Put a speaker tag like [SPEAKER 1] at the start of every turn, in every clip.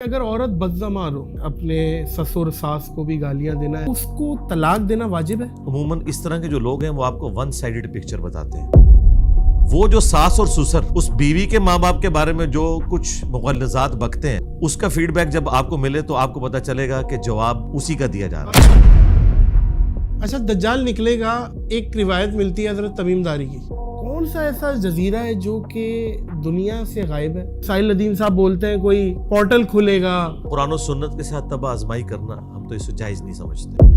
[SPEAKER 1] اگر عورت بدزمار ہو اپنے سسر ساس کو بھی گالیاں دینا ہے، اس کو طلاق دینا واجب ہے؟
[SPEAKER 2] عموماً اس طرح کے جو لوگ ہیں وہ آپ کو ون سائیڈڈ پکچر بتاتے ہیں. وہ جو ساس اور سسر اس بیوی کے ماں باپ کے بارے میں جو کچھ مغلظات بکتے ہیں، اس کا فیڈ بیک جب آپ کو ملے تو آپ کو پتا چلے گا کہ جواب اسی کا دیا جا رہا ہے.
[SPEAKER 1] اچھا، دجال نکلے گا. ایک روایت ملتی ہے حضرت تمیم داری کی. کون سا ایسا جزیرہ ہے جو کہ دنیا سے غائب ہے؟ ساحل ندیم صاحب بولتے ہیں کوئی پورٹل کھلے گا.
[SPEAKER 2] قرآن و سنت کے ساتھ تباہ آزمائی کرنا ہم تو اسے جائز نہیں سمجھتے.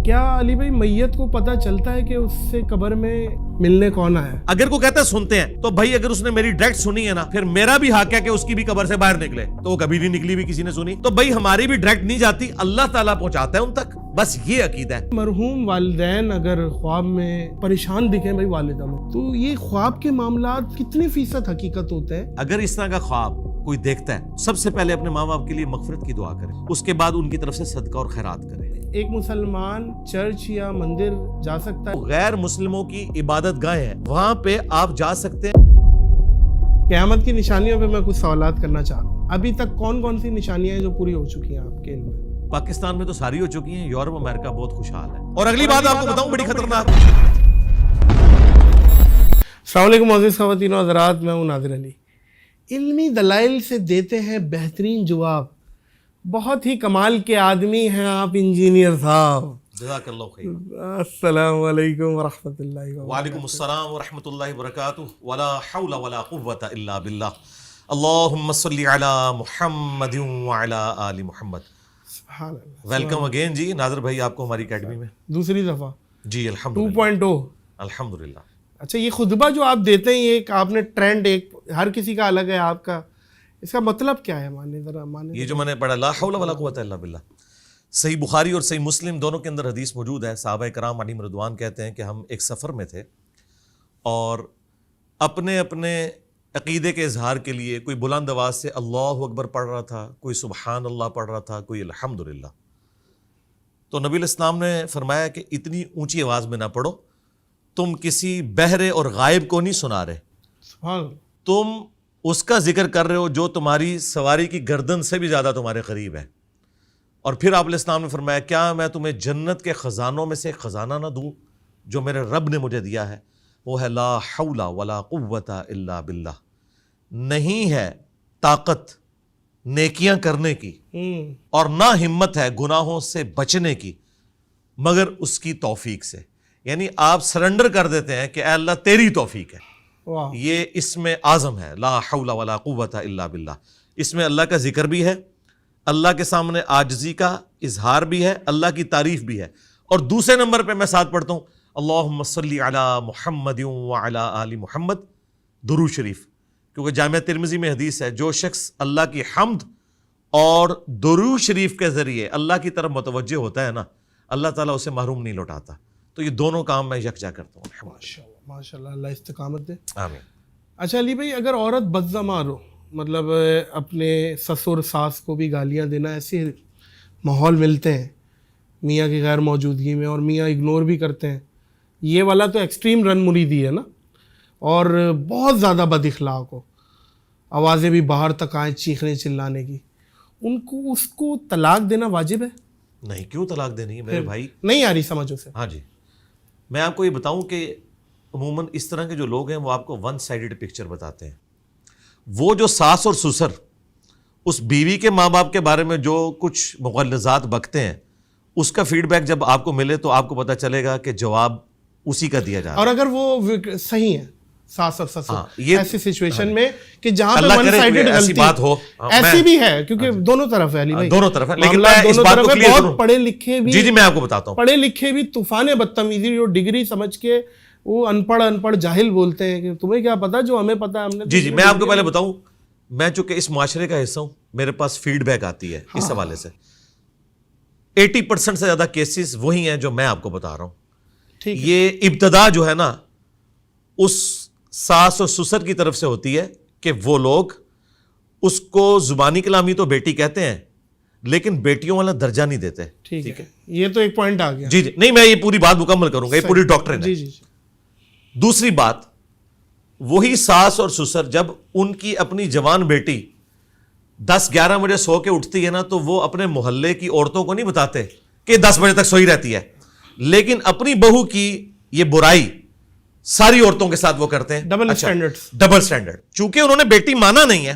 [SPEAKER 1] کیا علی بھائی میت کو پتا چلتا ہے کہ اس سے قبر میں ملنے کون آیا ہے؟
[SPEAKER 2] اگر کوئی کہتا ہے سنتے ہیں تو بھائی اگر اس نے میری ڈائریکٹ سنی ہے نا، پھر میرا بھی حق ہے کہ اس کی بھی قبر سے باہر نکلے. تو وہ کبھی نہیں نکلی بھی کسی نے سنی تو بھائی ہماری بھی ڈائریکٹ نہیں جاتی، اللہ تعالیٰ پہنچاتا ہے ان تک. بس یہ عقیدہ ہے.
[SPEAKER 1] مرحوم والدین اگر خواب میں پریشان دکھیں بھائی والدہ میں، تو یہ خواب کے معاملات کتنے فیصد حقیقت ہوتے ہیں؟
[SPEAKER 2] اگر اس طرح کا خواب کوئی دیکھتا ہے، سب سے پہلے اپنے ماں باپ کے لیے مغفرت کی دعا کرے، اس کے بعد ان کی طرف سے صدقہ اور خیرات کرے.
[SPEAKER 1] ایک مسلمان چرچ یا مندر جا سکتا ہے؟
[SPEAKER 2] غیر مسلموں کی عبادت گاہیں ہیں، وہاں پہ آپ جا سکتے ہیں.
[SPEAKER 1] قیامت کی نشانیوں پہ میں کچھ سوالات کرنا چاہ رہا ہوں. ابھی تک کون کون سی نشانیاں ہیں جو پوری ہو چکی ہیں آپ کے علم میں؟
[SPEAKER 2] پاکستان میں تو ساری ہو چکی ہیں، یورپ امریکہ بہت خوشحال ہے. اور اگلی بات آپ کو بتاؤں بڑی خطرناک.
[SPEAKER 1] السلام علیکم معزز خواتین و حضرات، میں ہوں ناظر علی. علمی دلائل سے دیتے ہیں بہترین جواب. بہت ہی کمال کے آدمی ہیں آپ انجینئر صاحب.
[SPEAKER 2] جزاک اللہ خیر.
[SPEAKER 1] السلام علیکم ورحمۃ اللہ وبرکاتہ.
[SPEAKER 2] وعلیکم السلام ورحمۃ اللہ وبرکاتہ. ولا حول ولا قوۃ الا باللہ. اللہم صلی علی محمد وعلی آل محمد.
[SPEAKER 1] سبحان اللہ.
[SPEAKER 2] ویلکم اگین جی ناظر بھائی، آپ کو ہماری اکیڈمی میں
[SPEAKER 1] دوسری دفعہ
[SPEAKER 2] جی الحمدللہ
[SPEAKER 1] 2.0.
[SPEAKER 2] الحمدللہ.
[SPEAKER 1] اچھا، یہ خطبہ جو آپ دیتے ہیں، یہ ایک آپ نے ٹرینڈ، ایک ہر کسی کا الگ ہے، آپ کا اس کا مطلب کیا ہے؟
[SPEAKER 2] یہ جو میں نے پڑھا لا حول ولا قوۃ الا باللہ، صحیح بخاری اور صحیح مسلم دونوں کے اندر حدیث موجود ہے. صحابہ کرام علیہم رضوان کہتے ہیں کہ ہم ایک سفر میں تھے اور اپنے اپنے عقیدے کے اظہار کے لیے کوئی بلند آواز سے اللہ اکبر پڑھ رہا تھا، کوئی سبحان اللہ پڑھ رہا تھا، کوئی الحمدللہ. تو نبی علیہ السلام نے فرمایا کہ اتنی اونچی آواز میں نہ پڑھو، تم کسی بہرے اور غائب کو نہیں سنا رہے،
[SPEAKER 1] سبحان اللہ.
[SPEAKER 2] تم اس کا ذکر کر رہے ہو جو تمہاری سواری کی گردن سے بھی زیادہ تمہارے قریب ہے. اور پھر آپ علیہ السلام نے فرمایا کیا میں تمہیں جنت کے خزانوں میں سے ایک خزانہ نہ دوں جو میرے رب نے مجھے دیا ہے؟ وہ ہے لا حول ولا قوۃ الا باللہ. نہیں ہے طاقت نیکیاں کرنے کی اور نہ ہمت ہے گناہوں سے بچنے کی مگر اس کی توفیق سے. یعنی آپ سرنڈر کر دیتے ہیں کہ اے اللہ تیری توفیق ہے. یہ اس میں اعظم ہے لا حول ولا قوۃ الا باللہ. اس میں اللہ کا ذکر بھی ہے، اللہ کے سامنے عاجزی کا اظہار بھی ہے، اللہ کی تعریف بھی ہے. اور دوسرے نمبر پہ میں ساتھ پڑھتا ہوں اللہم صلی علی محمد وعلی آل محمد، درود شریف. کیونکہ جامعہ ترمذی میں حدیث ہے جو شخص اللہ کی حمد اور درود شریف کے ذریعے اللہ کی طرف متوجہ ہوتا ہے نا، اللہ تعالیٰ اسے محروم نہیں لوٹاتا. تو یہ دونوں کام میں یکجا کرتا ہوں.
[SPEAKER 1] ماشاء اللہ، اللہ استقامت دے.
[SPEAKER 2] آمین.
[SPEAKER 1] اچھا علی بھائی، اگر عورت بدزمار ہو، مطلب اپنے سسر ساس کو بھی گالیاں دینا، ایسے ماحول ملتے ہیں میاں کی غیر موجودگی میں اور میاں اگنور بھی کرتے ہیں. یہ والا تو ایکسٹریم رن مریدی ہے نا، اور بہت زیادہ بد اخلاق ہو، آوازیں بھی باہر تک آئیں چیخنے چلانے کی، اس کو طلاق دینا واجب ہے؟
[SPEAKER 2] نہیں، کیوں طلاق دینی ہے میرے بھائی؟
[SPEAKER 1] نہیں آ رہی سمجھ اسے.
[SPEAKER 2] ہاں جی، میں آپ کو یہ بتاؤں کہ عموماً اس طرح کے جو لوگ ہیں وہ آپ کو ون سائیڈڈ پکچر بتاتے ہیں. وہ جو ساس اور سسر اس بیوی کے ماں باپ کے بارے میں جو کچھ مغلظات بکتے ہیں، اس کا فیڈ بیک جب آپ کو ملے تو آپ کو پتا چلے گا کہ جواب اسی کا دیا جا رہا ہے.
[SPEAKER 1] اور اگر وہ صحیح ہے ساس اور سسر ایسی سچویشن میں کہ جہاں پہ
[SPEAKER 2] اللہ
[SPEAKER 1] ون
[SPEAKER 2] کرے
[SPEAKER 1] سائیڈڈ
[SPEAKER 2] ایسی بات ہو،
[SPEAKER 1] ایسی بھی ہے، کیونکہ دونوں طرف ہے علی بھائی،
[SPEAKER 2] دونوں طرف ہے. لیکن میں اس بات کو کلیئر کروں،
[SPEAKER 1] بہت پڑھے لکھے بھی،
[SPEAKER 2] جی میں آپ کو بتاتا ہوں،
[SPEAKER 1] پڑھے لکھے بھی طوفان بدتمیزی جو ڈگری سمجھ کے وہ ان پڑھ جاہل بولتے ہیں کہ تمہیں کیا پتا جو ہمیں پتا ہے ہم نے.
[SPEAKER 2] جی میں آپ کو پہلے بتاؤں، میں چونکہ اس معاشرے کا حصہ ہوں، میرے پاس فیڈ بیک آتی ہے اس حوالے سے. 80% سے زیادہ کیسز وہی ہیں جو میں آپ کو بتا رہا ہوں. یہ ابتدا جو ہے نا اس ساس اور سسر کی طرف سے ہوتی ہے کہ وہ لوگ اس کو زبانی کلامی تو بیٹی کہتے ہیں لیکن بیٹیوں والا درجہ نہیں دیتے.
[SPEAKER 1] ٹھیک ہے، یہ تو ایک پوائنٹ آ گیا.
[SPEAKER 2] جی نہیں، میں یہ پوری بات مکمل کروں گا، یہ پوری ڈاکٹرن ہے.
[SPEAKER 1] جی.
[SPEAKER 2] دوسری بات، وہی ساس اور سسر جب ان کی اپنی جوان بیٹی 10-11 بجے سو کے اٹھتی ہے نا تو وہ اپنے محلے کی عورتوں کو نہیں بتاتے کہ 10 بجے تک سوئی رہتی ہے, لیکن اپنی بہو کی یہ برائی ساری عورتوں کے ساتھ وہ کرتے ہیں.
[SPEAKER 1] Double standard.
[SPEAKER 2] Double standard. چونکہ انہوں نے بیٹی مانا نہیں ہے,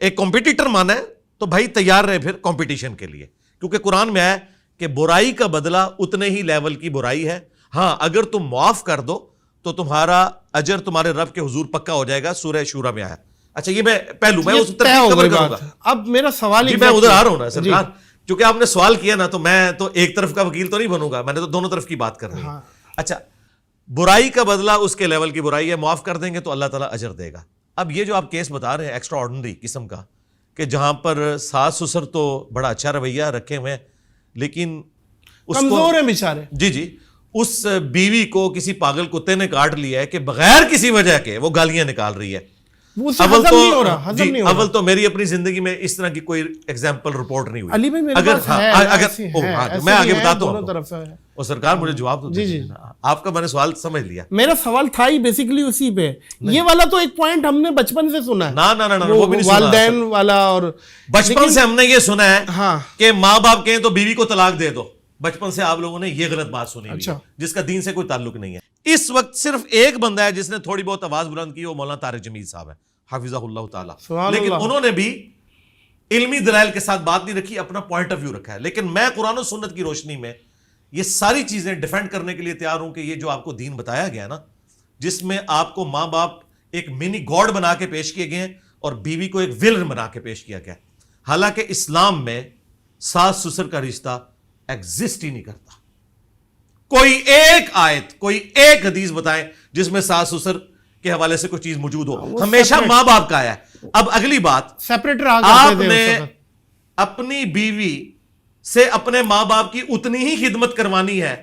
[SPEAKER 2] ایک کمپٹیٹر مانا ہے, تو بھائی تیار رہے پھر کمپٹیشن کے لیے, کیونکہ قرآن میں ہے کہ برائی کا بدلہ اتنے ہی لیول کی برائی ہے. ہاں اگر تم معاف کر دو تو تمہارا اجر تمہارے رب کے حضور پکا ہو جائے گا, سورہ شورہ میں آیا. اچھا یہ میں پہلو میں اس ترتیب کور کروں گا.
[SPEAKER 1] اب میرا سوال
[SPEAKER 2] میں ادھر آ رہا ہوں نا سرکار, چونکہ آپ نے سوال کیا نا تو میں تو ایک طرف کا وکیل تو نہیں بنوں گا, میں نے تو دونوں طرف کی بات کرنی ہے. اچھا برائی کا بدلہ اس کے لیول کی برائی ہے, معاف کر دیں گے تو اللہ تعالیٰ اجر دے گا. اب یہ جو آپ کیس بتا رہے ہیں ایکسٹرا آرڈنری قسم کا, کہ جہاں پر ساس سسر تو بڑا اچھا رویہ رکھے ہوئے ہیں لیکن
[SPEAKER 1] کمزور ہیں بیچارے,
[SPEAKER 2] جی اس بیوی کو کسی پاگل کتے نے کاٹ لیا ہے کہ بغیر کسی وجہ کے وہ گالیاں نکال رہی ہے. اول تو میری اپنی زندگی میں اس طرح کی کوئی ایگزامپل رپورٹ نہیں ہوئی.
[SPEAKER 1] علی بھائی
[SPEAKER 2] میں آگے بتاتا ہوں, اور سرکار مجھے جواب دو. آپ کا میں نے سوال سمجھ لیا.
[SPEAKER 1] میرا سوال تھا ہی بیسیکلی اسی پہ. یہ والا تو ایک پوائنٹ ہم نے بچپن سے سنا ہے,
[SPEAKER 2] نہ وہ بھی نہیں سنا.
[SPEAKER 1] والدین والا, اور
[SPEAKER 2] بچپن سے ہم نے یہ سنا ہے کہ ماں باپ کہیں تو بیوی کو طلاق دے دو. بچپن سے آپ لوگوں نے یہ غلط بات سنی ہوئی ہے جس کا دین سے کوئی تعلق نہیں ہے. اس وقت صرف ایک بندہ ہے جس نے تھوڑی بہت آواز بلند کی, وہ مولانا طارق جمیل صاحب ہے حافظہ اللہ تعالی, لیکن انہوں نے بھی علمی دلائل کے ساتھ بات نہیں رکھی, اپنا پوائنٹ آف ویو رکھا ہے. لیکن میں قرآن و سنت کی روشنی میں یہ ساری چیزیں ڈیفینڈ کرنے کے لیے تیار ہوں کہ یہ جو آپ کو دین بتایا گیا نا, جس میں آپ کو ماں باپ ایک منی گاڈ بنا کے پیش کیے گئے ہیں اور بیوی کو ایک ولن بنا کے پیش کیا گیا, حالانکہ اسلام میں ساس سسر کا رشتہ ایگزسٹ ہی نہیں کرتا. کوئی ایک آیت, کوئی ایک حدیث بتائیں جس میں ساس سسر کے حوالے سے کوئی چیز موجود ہو, ہمیشہ ماں باپ کا ہے. اب اگلی بات, آپ نے اپنی بیوی سے اپنے ماں باپ کی اتنی ہی خدمت کروانی ہے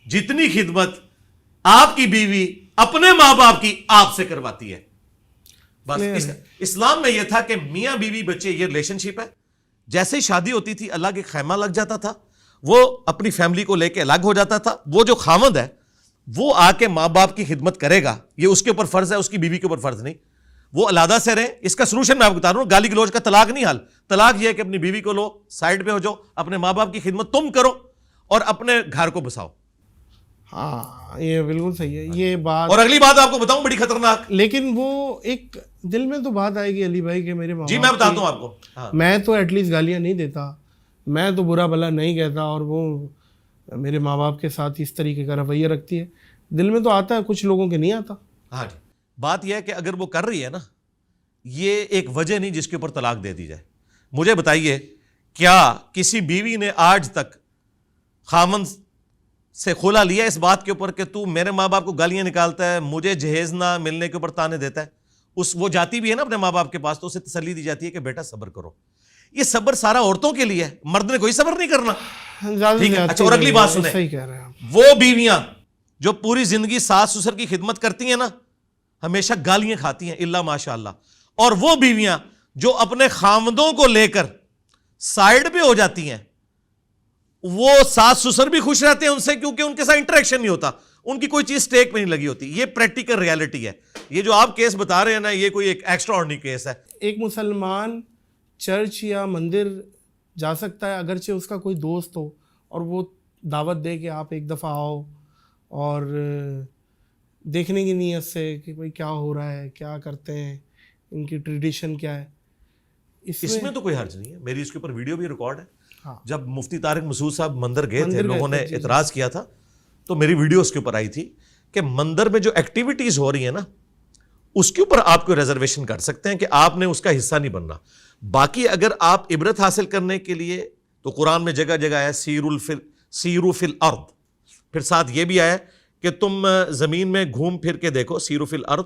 [SPEAKER 2] جتنی خدمت آپ کی بیوی اپنے ماں باپ کی آپ سے کرواتی ہے. بس اسلام میں یہ تھا کہ میاں بیوی بچے یہ ریلیشن شپ ہے. جیسے ہی شادی ہوتی تھی اللہ کے خیمہ لگ جاتا تھا, وہ اپنی فیملی کو لے کے الگ ہو جاتا تھا. وہ جو خاوند ہے وہ آ کے ماں باپ کی خدمت کرے گا, یہ اس کے اوپر فرض ہے, اس کی بیوی کے اوپر فرض نہیں. وہ علیحدہ سے رہے. اس کا سلوشن میں آپ کو بتا رہا ہوں, گالی گلوچ کا طلاق نہیں حل. طلاق یہ ہے کہ اپنی بیوی کو لو, سائڈ پہ ہو جاؤ, اپنے ماں باپ کی خدمت تم کرو اور اپنے گھر کو بساؤ.
[SPEAKER 1] ہاں یہ بالکل صحیح ہے یہ بات.
[SPEAKER 2] اور اگلی بات آپ کو بتاؤں بڑی خطرناک,
[SPEAKER 1] لیکن وہ ایک دل میں تو بات آئے گی علی بھائی کہ میرے ماں
[SPEAKER 2] جی میں بتاتا ہوں آپ کو,
[SPEAKER 1] میں تو ایٹ لیسٹ گالیاں نہیں دیتا, میں تو برا بھلا نہیں کہتا, اور وہ میرے ماں باپ کے ساتھ اس طریقے کا رویہ رکھتی ہے. دل میں تو آتا ہے, کچھ لوگوں کے نہیں آتا.
[SPEAKER 2] ہاں جی, بات یہ ہے کہ اگر وہ کر رہی ہے نا, یہ ایک وجہ نہیں جس کے اوپر طلاق دے دی جائے. مجھے بتائیے کیا کسی بیوی نے آج تک خامن سے کھلا لیا اس بات کے اوپر کہ تو میرے ماں باپ کو گالیاں نکالتا ہے, مجھے جہیز نہ ملنے کے اوپر تانے دیتا ہے؟ وہ جاتی بھی ہے نا اپنے ماں باپ کے پاس تو اسے تسلی دی جاتی ہے کہ بیٹا صبر کرو. یہ صبر سارا عورتوں کے لیے ہے, مرد نے کوئی صبر نہیں کرنا. اچھا اور اگلی بات سنیں, وہ بیویاں جو پوری زندگی ساس سسر کی خدمت کرتی ہیں نا, ہمیشہ گالیاں کھاتی ہیں الا ماشاء اللہ. اور وہ بیویاں جو اپنے خاوندوں کو لے کر سائڈ پہ ہو جاتی ہیں, وہ ساس سسر بھی خوش رہتے ہیں ان سے, کیونکہ ان کے ساتھ انٹریکشن نہیں ہوتا, ان کی کوئی چیز سٹیک پہ نہیں لگی ہوتی. یہ پریکٹیکل ریالٹی ہے. یہ جو آپ کیس بتا رہے ہیں نا, یہ کوئی ایک ایکسٹرا آرڈنری کیس ہے.
[SPEAKER 1] ایک مسلمان چرچ یا مندر جا سکتا ہے اگرچہ اس کا کوئی دوست ہو, اور وہ دعوت دے کہ آپ ایک دفعہ آؤ اور دیکھنے کی نیت سے کہ بھئی کیا ہو رہا ہے, کیا کرتے ہیں, ان کی ٹریڈیشن کیا ہے.
[SPEAKER 2] اس میں تو کوئی حرج نہیں ہے, میری اس کے اوپر ویڈیو بھی ریکارڈ ہے. جب مفتی طارق مسعود صاحب مندر گئے تھے, لوگوں نے اعتراض کیا تھا, تو میری ویڈیو اس کے اوپر آئی تھی کہ مندر میں جو ایکٹیویٹیز ہو رہی ہیں نا, اس کے اوپر آپ کو ریزرویشن کر سکتے ہیں کہ آپ نے اس کا حصہ نہیں بننا. باقی اگر آپ عبرت حاصل کرنے کے لیے, تو قرآن میں جگہ جگہ آیا سیرو فی الارض, پھر ساتھ یہ بھی آیا کہ تم زمین میں گھوم پھر کے دیکھو, سیرو فی الارض,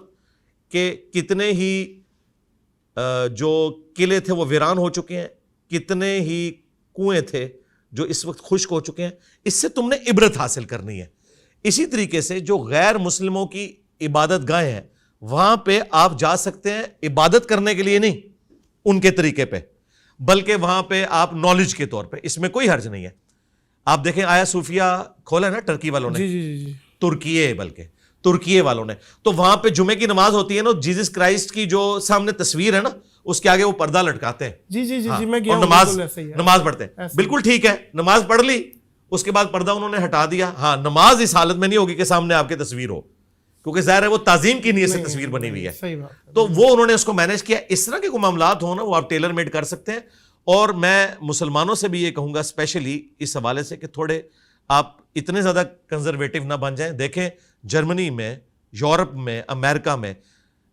[SPEAKER 2] کہ کتنے ہی جو قلعے تھے وہ ویران ہو چکے ہیں, کتنے ہی کنویں تھے جو اس وقت خشک ہو چکے ہیں. اس سے تم نے عبرت حاصل کرنی ہے. اسی طریقے سے جو غیر مسلموں کی عبادت گاہیں ہیں, وہاں پہ آپ جا سکتے ہیں عبادت کرنے کے لیے نہیں ان کے طریقے پہ, بلکہ وہاں پہ آپ نالج کے طور پہ, اس میں کوئی حرج نہیں ہے. آپ دیکھیں آیا صوفیہ کھولا ہے نا ٹرکی والوں نے,
[SPEAKER 1] جی
[SPEAKER 2] ترکیے والوں نے, تو وہاں پہ جمعے کی نماز ہوتی ہے نا, جیزس کرائسٹ کی جو سامنے تصویر ہے نا, اس کے آگے وہ پردہ لٹکاتے ہیں.
[SPEAKER 1] جی جی جی
[SPEAKER 2] ہاں.
[SPEAKER 1] جی میں
[SPEAKER 2] اور نماز پڑھتے ہیں. بالکل ٹھیک ہے, نماز پڑھ لی, اس کے بعد پردہ انہوں نے ہٹا دیا. ہاں نماز اس حالت میں نہیں ہوگی کہ سامنے آپ کی تصویر ہو, کیونکہ ظاہر ہے وہ تعظیم کی نیت سے تصویر بنی ہوئی ہے. تو وہ انہوں نے اس کو مینیج کیا. اس طرح کے کوئی معاملات ہوں نا وہ آپ ٹیلر میڈ کر سکتے ہیں. اور میں مسلمانوں سے بھی یہ کہوں گا اسپیشلی اس حوالے سے کہ تھوڑے آپ اتنے زیادہ کنزرویٹو نہ بن جائیں. دیکھیں جرمنی میں, یورپ میں, امریکہ میں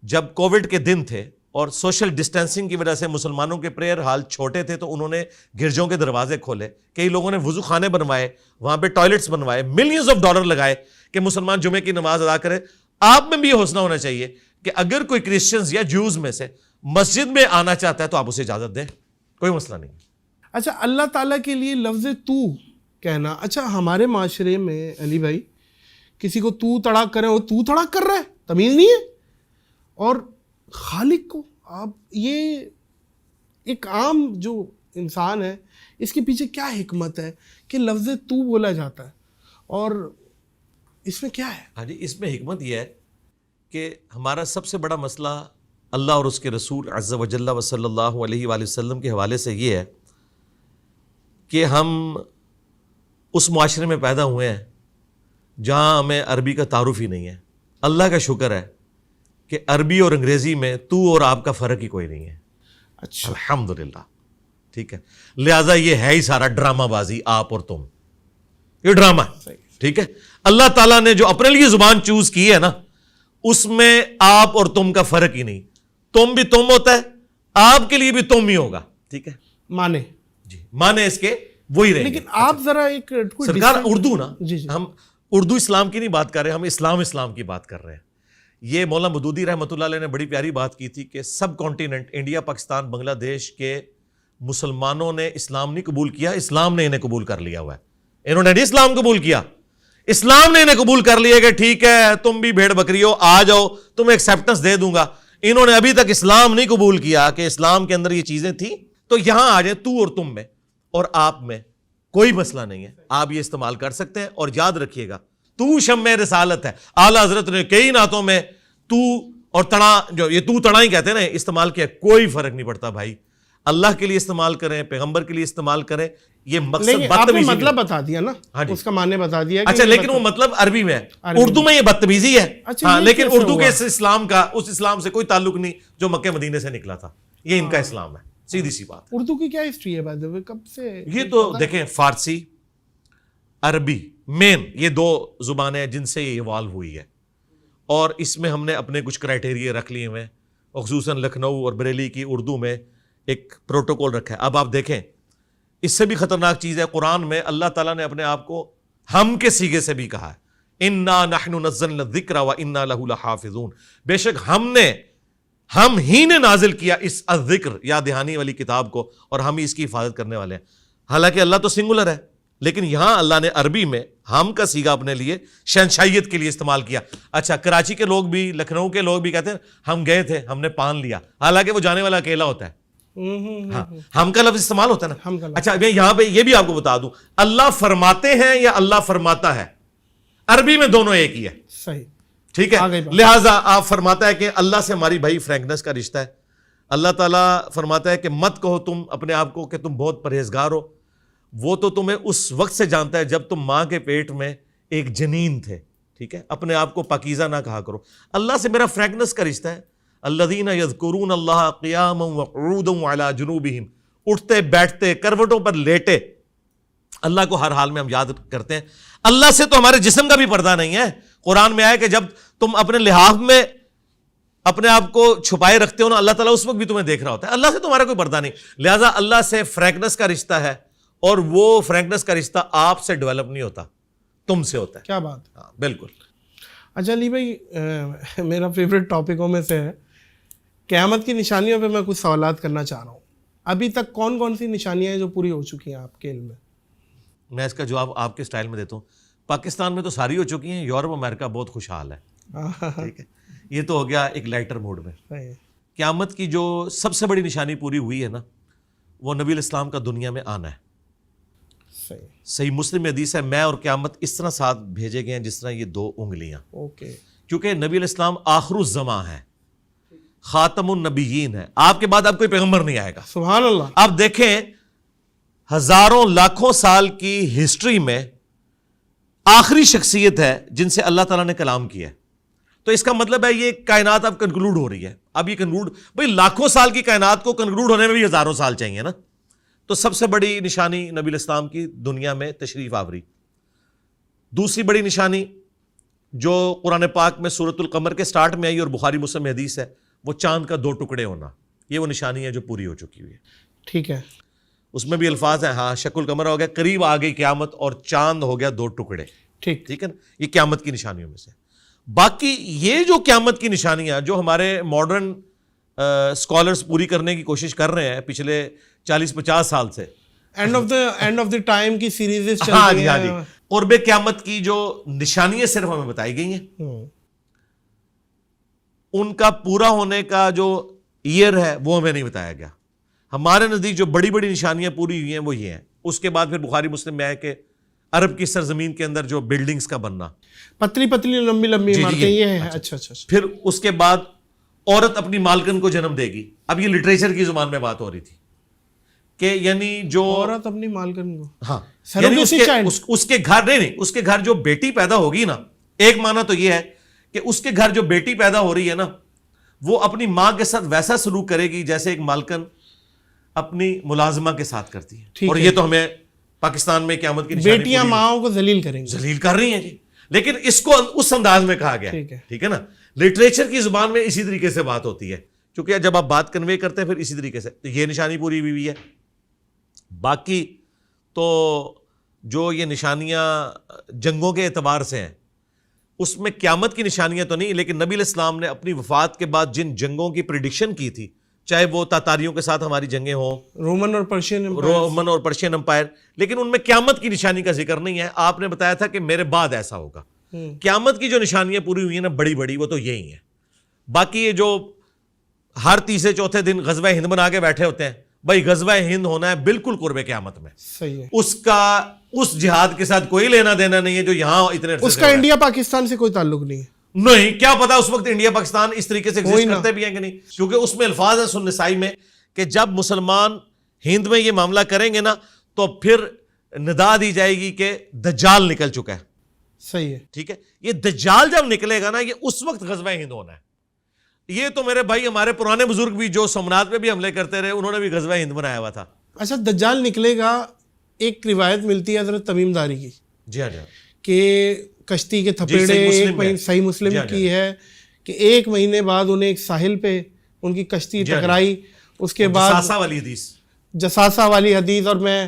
[SPEAKER 2] جب کووڈ کے دن تھے اور سوشل ڈسٹینسنگ کی وجہ سے مسلمانوں کے پریئر ہال چھوٹے تھے, تو انہوں نے گرجوں کے دروازے کھولے, کئی لوگوں نے وضو خانے بنوائے, وہاں پہ ٹوائلٹس بنوائے, ملینز آف ڈالر لگائے کہ مسلمان جمعے کی نماز ادا کرے. آپ میں بھی یہ حوصلہ ہونا چاہیے کہ اگر کوئی کرسچنز یا جوز میں سے مسجد میں آنا چاہتا ہے تو آپ اسے اجازت دیں, کوئی مسئلہ نہیں.
[SPEAKER 1] اچھا, اللہ تعالیٰ کے لیے لفظ تو کہنا, اچھا ہمارے معاشرے میں علی بھائی کسی کو تو تڑاک کریں, وہ تو تڑاک کر رہا ہے, تمیز نہیں ہے. اور خالق کو آپ, یہ ایک عام جو انسان ہے اس کے پیچھے کیا حکمت ہے کہ لفظ تو بولا جاتا ہے, اور اس میں کیا ہے؟
[SPEAKER 2] ہاں جی, اس میں حکمت یہ ہے کہ ہمارا سب سے بڑا مسئلہ اللہ اور اس کے رسول عز و جل و صلی اللہ علیہ وآلہ وسلم کے حوالے سے یہ ہے کہ ہم اس معاشرے میں پیدا ہوئے ہیں جہاں ہمیں عربی کا تعارف ہی نہیں ہے. اللہ کا شکر ہے کہ عربی اور انگریزی میں تو اور آپ کا فرق ہی کوئی نہیں ہے.
[SPEAKER 1] اچھا,
[SPEAKER 2] الحمدللہ, ٹھیک ہے. لہٰذا یہ ہے ہی سارا ڈرامہ بازی, آپ اور تم, یہ ڈرامہ ہے. ٹھیک ہے, اللہ تعالیٰ نے جو اپنے لیے زبان چوز کی ہے نا, اس میں آپ اور تم کا فرق ہی نہیں. تم بھی تم ہوتا ہے, آپ کے لیے بھی تم ہی ہوگا. ٹھیک ہے,
[SPEAKER 1] مانے
[SPEAKER 2] جی, مانے اس کے وہی رہیں گے.
[SPEAKER 1] لیکن آپ ذرا ایک
[SPEAKER 2] سرکار اردو نا,
[SPEAKER 1] جی جی,
[SPEAKER 2] ہم اردو اسلام کی نہیں بات کر رہے, ہم اسلام کی بات کر رہے ہیں. یہ مولانا مودودی رحمۃ اللہ علیہ نے بڑی پیاری بات کی تھی کہ سب کانٹیننٹ انڈیا, پاکستان, بنگلہ دیش کے مسلمانوں نے اسلام نہیں قبول کیا, اسلام نے انہیں قبول کر لیا ہوا ہے. انہوں نے نہیں اسلام قبول کیا, اسلام نے انہیں قبول کر لیا کہ ٹھیک ہے تم بھی بھیڑ بکری ہو, آ جاؤ, تمہیں ایکسیپٹنس دے دوں گا. انہوں نے ابھی تک اسلام نہیں قبول کیا کہ اسلام کے اندر یہ چیزیں تھیں. تو یہاں آ جائیں, تو اور تم میں اور آپ میں کوئی مسئلہ نہیں ہے, آپ یہ استعمال کر سکتے ہیں. اور یاد رکھیے گا, تو شمع رسالت ہے. اعلیٰ حضرت نے کئی نعتوں میں تو اور تڑا, جو یہ تو تڑا ہی کہتے ہیں نا, استعمال کیا, کوئی فرق نہیں پڑتا بھائی. اللہ کے لیے استعمال کریں, پیغمبر کے لیے استعمال کریں. یہ مقصد
[SPEAKER 1] آپ نے مطلب بتا دیا نا, اس کا معنی بتا دیا.
[SPEAKER 2] اچھا, لیکن وہ مطلب عربی میں ہے, اردو میں یہ بدتمیزی ہے. ہاں, لیکن اردو کے اسلام کا, اس اسلام سے کوئی تعلق نہیں جو مکہ مدینے سے نکلا تھا. یہ ان کا اسلام ہے, سیدھی سی بات.
[SPEAKER 1] اردو کی کیا ہسٹری ہے بائی دی وے, کب سے؟
[SPEAKER 2] یہ تو دیکھیں, فارسی, عربی مین, یہ دو زبانیں ہیں جن سے یہ ایوالو ہوئی ہے. اور اس میں ہم نے اپنے کچھ کرائٹیریا رکھ لیے ہوئے ہیں, خصوصاً لکھنؤ اور بریلی کی اردو میں ایک پروٹوکول رکھا ہے. اب آپ دیکھیں, اس سے بھی خطرناک چیز ہے, قرآن میں اللہ تعالیٰ نے اپنے آپ کو ہم کے سیغے سے بھی کہا ہے, انا نحن نزلنا الذکر وانا لہ لحافظون. بے شک ہم ہی نے نازل کیا اس الذکر یا دہانی والی کتاب کو, اور ہم ہی اس کی حفاظت کرنے والے ہیں. حالانکہ اللہ تو سنگولر ہے, لیکن یہاں اللہ نے عربی میں ہم کا سیغہ اپنے لیے شہنشائیت کے لیے استعمال کیا. اچھا, کراچی کے لوگ بھی, لکھنؤ کے لوگ بھی کہتے ہیں ہم گئے تھے, ہم نے پان لیا, حالانکہ وہ جانے والا اکیلا ہوتا ہے. ہاں, ہم کا لفظ استعمال ہوتا ہے نا. اچھا, میں یہاں پہ یہ بھی آپ کو بتا دوں, اللہ فرماتے ہیں یا اللہ فرماتا ہے, عربی میں دونوں ایک ہی ہے.
[SPEAKER 1] صحیح,
[SPEAKER 2] ٹھیک ہے. لہٰذا آپ فرماتا ہے کہ اللہ سے ہماری بھائی فرینکنس کا رشتہ ہے. اللہ تعالیٰ فرماتا ہے کہ مت کہو تم اپنے آپ کو کہ تم بہت پرہیزگار ہو, وہ تو تمہیں اس وقت سے جانتا ہے جب تم ماں کے پیٹ میں ایک جنین تھے. ٹھیک ہے, اپنے آپ کو پاکیزہ نہ کہا کرو. اللہ سے میرا فرینکنس کا رشتہ ہے. الذین یذکرون اللہ قیاما وقعودا وعلی جنوبہم, اٹھتے بیٹھتے کروٹوں پر لیٹے اللہ کو ہر حال میں ہم یاد کرتے ہیں. اللہ سے تو ہمارے جسم کا بھی پردہ نہیں ہے. قرآن میں آیا کہ جب تم اپنے لحاف میں اپنے آپ کو چھپائے رکھتے ہو نا, اللہ تعالیٰ اس وقت بھی تمہیں دیکھ رہا ہوتا ہے. اللہ سے تمہارا کوئی پردہ نہیں. لہٰذا اللہ سے فرینکنس کا رشتہ ہے, اور وہ فرینکنس کا رشتہ آپ سے ڈیولپ نہیں ہوتا, تم سے ہوتا ہے.
[SPEAKER 1] کیا بات.
[SPEAKER 2] ہاں بالکل.
[SPEAKER 1] اچھا علی بھائی, میرا فیوریٹ ٹاپکوں میں سے ہے, قیامت کی نشانیوں پہ میں کچھ سوالات کرنا چاہ رہا ہوں. ابھی تک کون کون سی نشانیاں ہیں جو پوری ہو چکی ہیں آپ کے علم میں؟
[SPEAKER 2] میں اس کا جواب آپ کے سٹائل میں دیتا ہوں. پاکستان میں تو ساری ہو چکی ہیں, یورپ امریکہ بہت خوشحال ہے. ٹھیک ہے, یہ تو ہو گیا ایک لائٹر موڈ میں. قیامت کی جو سب سے بڑی نشانی پوری ہوئی ہے نا, وہ نبی الاسلام کا دنیا میں آنا ہے. صحیح مسلم میں حدیث ہے, میں اور قیامت اس طرح ساتھ بھیجے گئے ہیں جس طرح یہ دو انگلیاں.
[SPEAKER 1] اوکے,
[SPEAKER 2] کیونکہ نبی الاسلام آخر الزمان ہے, خاتم النبیین ہے, آپ کے بعد اب کوئی پیغمبر نہیں آئے گا.
[SPEAKER 1] سبحان اللہ.
[SPEAKER 2] آپ دیکھیں ہزاروں لاکھوں سال کی ہسٹری میں آخری شخصیت ہے جن سے اللہ تعالیٰ نے کلام کیا ہے. تو اس کا مطلب ہے یہ کائنات اب کنکلوڈ ہو رہی ہے. اب یہ کنکلوڈ, بھئی لاکھوں سال کی کائنات کو کنکلوڈ ہونے میں بھی ہزاروں سال چاہیے نا. تو سب سے بڑی نشانی نبی الاسلام کی دنیا میں تشریف آوری. دوسری بڑی نشانی جو قرآن پاک میں سورۃ القمر کے سٹارٹ میں آئی اور بخاری مسلم میں حدیث ہے, وہ چاند کا 2 ٹکڑے ہونا. یہ وہ نشانی ہے جو پوری ہو چکی ہوئی ہے.
[SPEAKER 1] ٹھیک ہے.
[SPEAKER 2] اس میں بھی الفاظ ہیں, ہاں شق القمر ہو گیا, قریب آ گئی قیامت, اور چاند ہو گیا 2 ٹکڑے.
[SPEAKER 1] ٹھیک
[SPEAKER 2] ٹھیک ہے نا. یہ قیامت کی نشانیوں میں سے. باقی یہ جو قیامت کی نشانیاں جو ہمارے ماڈرن اسکالرس پوری کرنے کی کوشش کر رہے ہیں پچھلے 40-50 سال سے,
[SPEAKER 1] اینڈ آف دی ٹائم کی سیریز چل
[SPEAKER 2] ہاں
[SPEAKER 1] رہی
[SPEAKER 2] جی ہاں جی,
[SPEAKER 1] ہیں.
[SPEAKER 2] قرب قیامت کی جو نشانیاں صرف ہمیں بتائی گئی ہیں, ان کا پورا ہونے کا جو ایئر ہے وہ ہمیں نہیں بتایا گیا. ہمارے نزدیک جو بڑی بڑی نشانیاں پوری ہوئی ہیں وہ یہ ہیں. اس کے بعد پھر بخاری مسلم میں ہے کہ عرب کی سرزمین کے اندر جو بلڈنگز کا بننا,
[SPEAKER 1] پتلی پتلی لمبی لمبی عمارتیں, یہ ہے. اچھا اچھا.
[SPEAKER 2] پھر اس کے بعد عورت اپنی مالکن کو جنم دے گی. اب یہ لٹریچر کی زبان میں بات ہو رہی تھی کہ یعنی جو
[SPEAKER 1] عورت اپنی مالکن کو,
[SPEAKER 2] ہاں
[SPEAKER 1] یعنی
[SPEAKER 2] اس کے گھر نہیں, اس کے گھر جو بیٹی پیدا ہوگی نا, ایک معنی تو یہ ہے کہ اس کے گھر جو بیٹی پیدا ہو رہی ہے نا, وہ اپنی ماں کے ساتھ ویسا سلوک کرے گی جیسے ایک مالکن اپنی ملازمہ کے ساتھ کرتی ہے. اور یہ تو ہمیں پاکستان میں قیامت کی نشانی,
[SPEAKER 1] بیٹیاں ماؤں کو ذلیل کریں گی,
[SPEAKER 2] ذلیل کر رہی ہیں جی. لیکن اس کو اس انداز میں کہا گیا, ٹھیک ہے نا. لٹریچر کی زبان میں اسی طریقے سے بات ہوتی ہے, کیونکہ جب آپ بات کنوے کرتے ہیں پھر اسی طریقے سے. تو یہ نشانی پوری ہوئی ہے. باقی تو جو یہ نشانیاں جنگوں کے اعتبار سے ہیں, اس میں قیامت کی نشانیاں تو نہیں, لیکن نبی علیہ السلام نے اپنی وفات کے بعد جن جنگوں کی پریڈکشن کی تھی, چاہے وہ تاتاریوں کے ساتھ ہماری جنگیں ہوں,
[SPEAKER 1] رومن اور پرشین
[SPEAKER 2] امپائر, لیکن ان میں قیامت کی نشانی کا ذکر نہیں ہے. آپ نے بتایا تھا کہ میرے بعد ایسا ہوگا. قیامت کی جو نشانیاں پوری ہوئی ہیں نا بڑی بڑی, وہ تو یہی ہیں. باقی یہ جو ہر تیسرے چوتھے دن غزوہ ہند بنا کے بیٹھے ہوتے ہیں, بھائی غزوہ ہند ہونا ہے بالکل قرب قیامت میں.
[SPEAKER 1] صحیح ہے.
[SPEAKER 2] اس کا اس جہاد کے ساتھ کوئی لینا دینا نہیں ہے جو یہاں اتنے,
[SPEAKER 1] اس کا انڈیا پاکستان سے کوئی تعلق نہیں ہے.
[SPEAKER 2] نہیں, کیا پتا اس وقت انڈیا پاکستان اس طریقے سے ایگزسٹ کرتے بھی ہیں کہ نہیں, کیونکہ اس میں الفاظ ہیں سنن نسائی میں کہ جب مسلمان ہند میں یہ معاملہ کریں گے نا تو پھر ندا دی جائے گی کہ دجال نکل چکا ہے.
[SPEAKER 1] صحیح ہے.
[SPEAKER 2] ٹھیک ہے. یہ دجال جب نکلے گا نا, یہ اس وقت غزوہ ہند ہونا ہے. یہ تو میرے بھائی ہمارے پرانے بزرگ بھی جو سومناتھ پہ بھی حملے کرتے رہے, انہوں نے بھی غزوہ ہند بنایا ہوا تھا.
[SPEAKER 1] اچھا, دجال نکلے گا, ایک روایت ملتی ہے حضرت تمیم داری کی,
[SPEAKER 2] جی ہاں جی,
[SPEAKER 1] کہ کشتی کے تھپیڑے, صحیح مسلم کی ہے کہ 1 مہینے بعد انہیں ایک ساحل پہ ان کی کشتی ٹکرائی, اس کے بعد جساسا والی حدیث, اور میں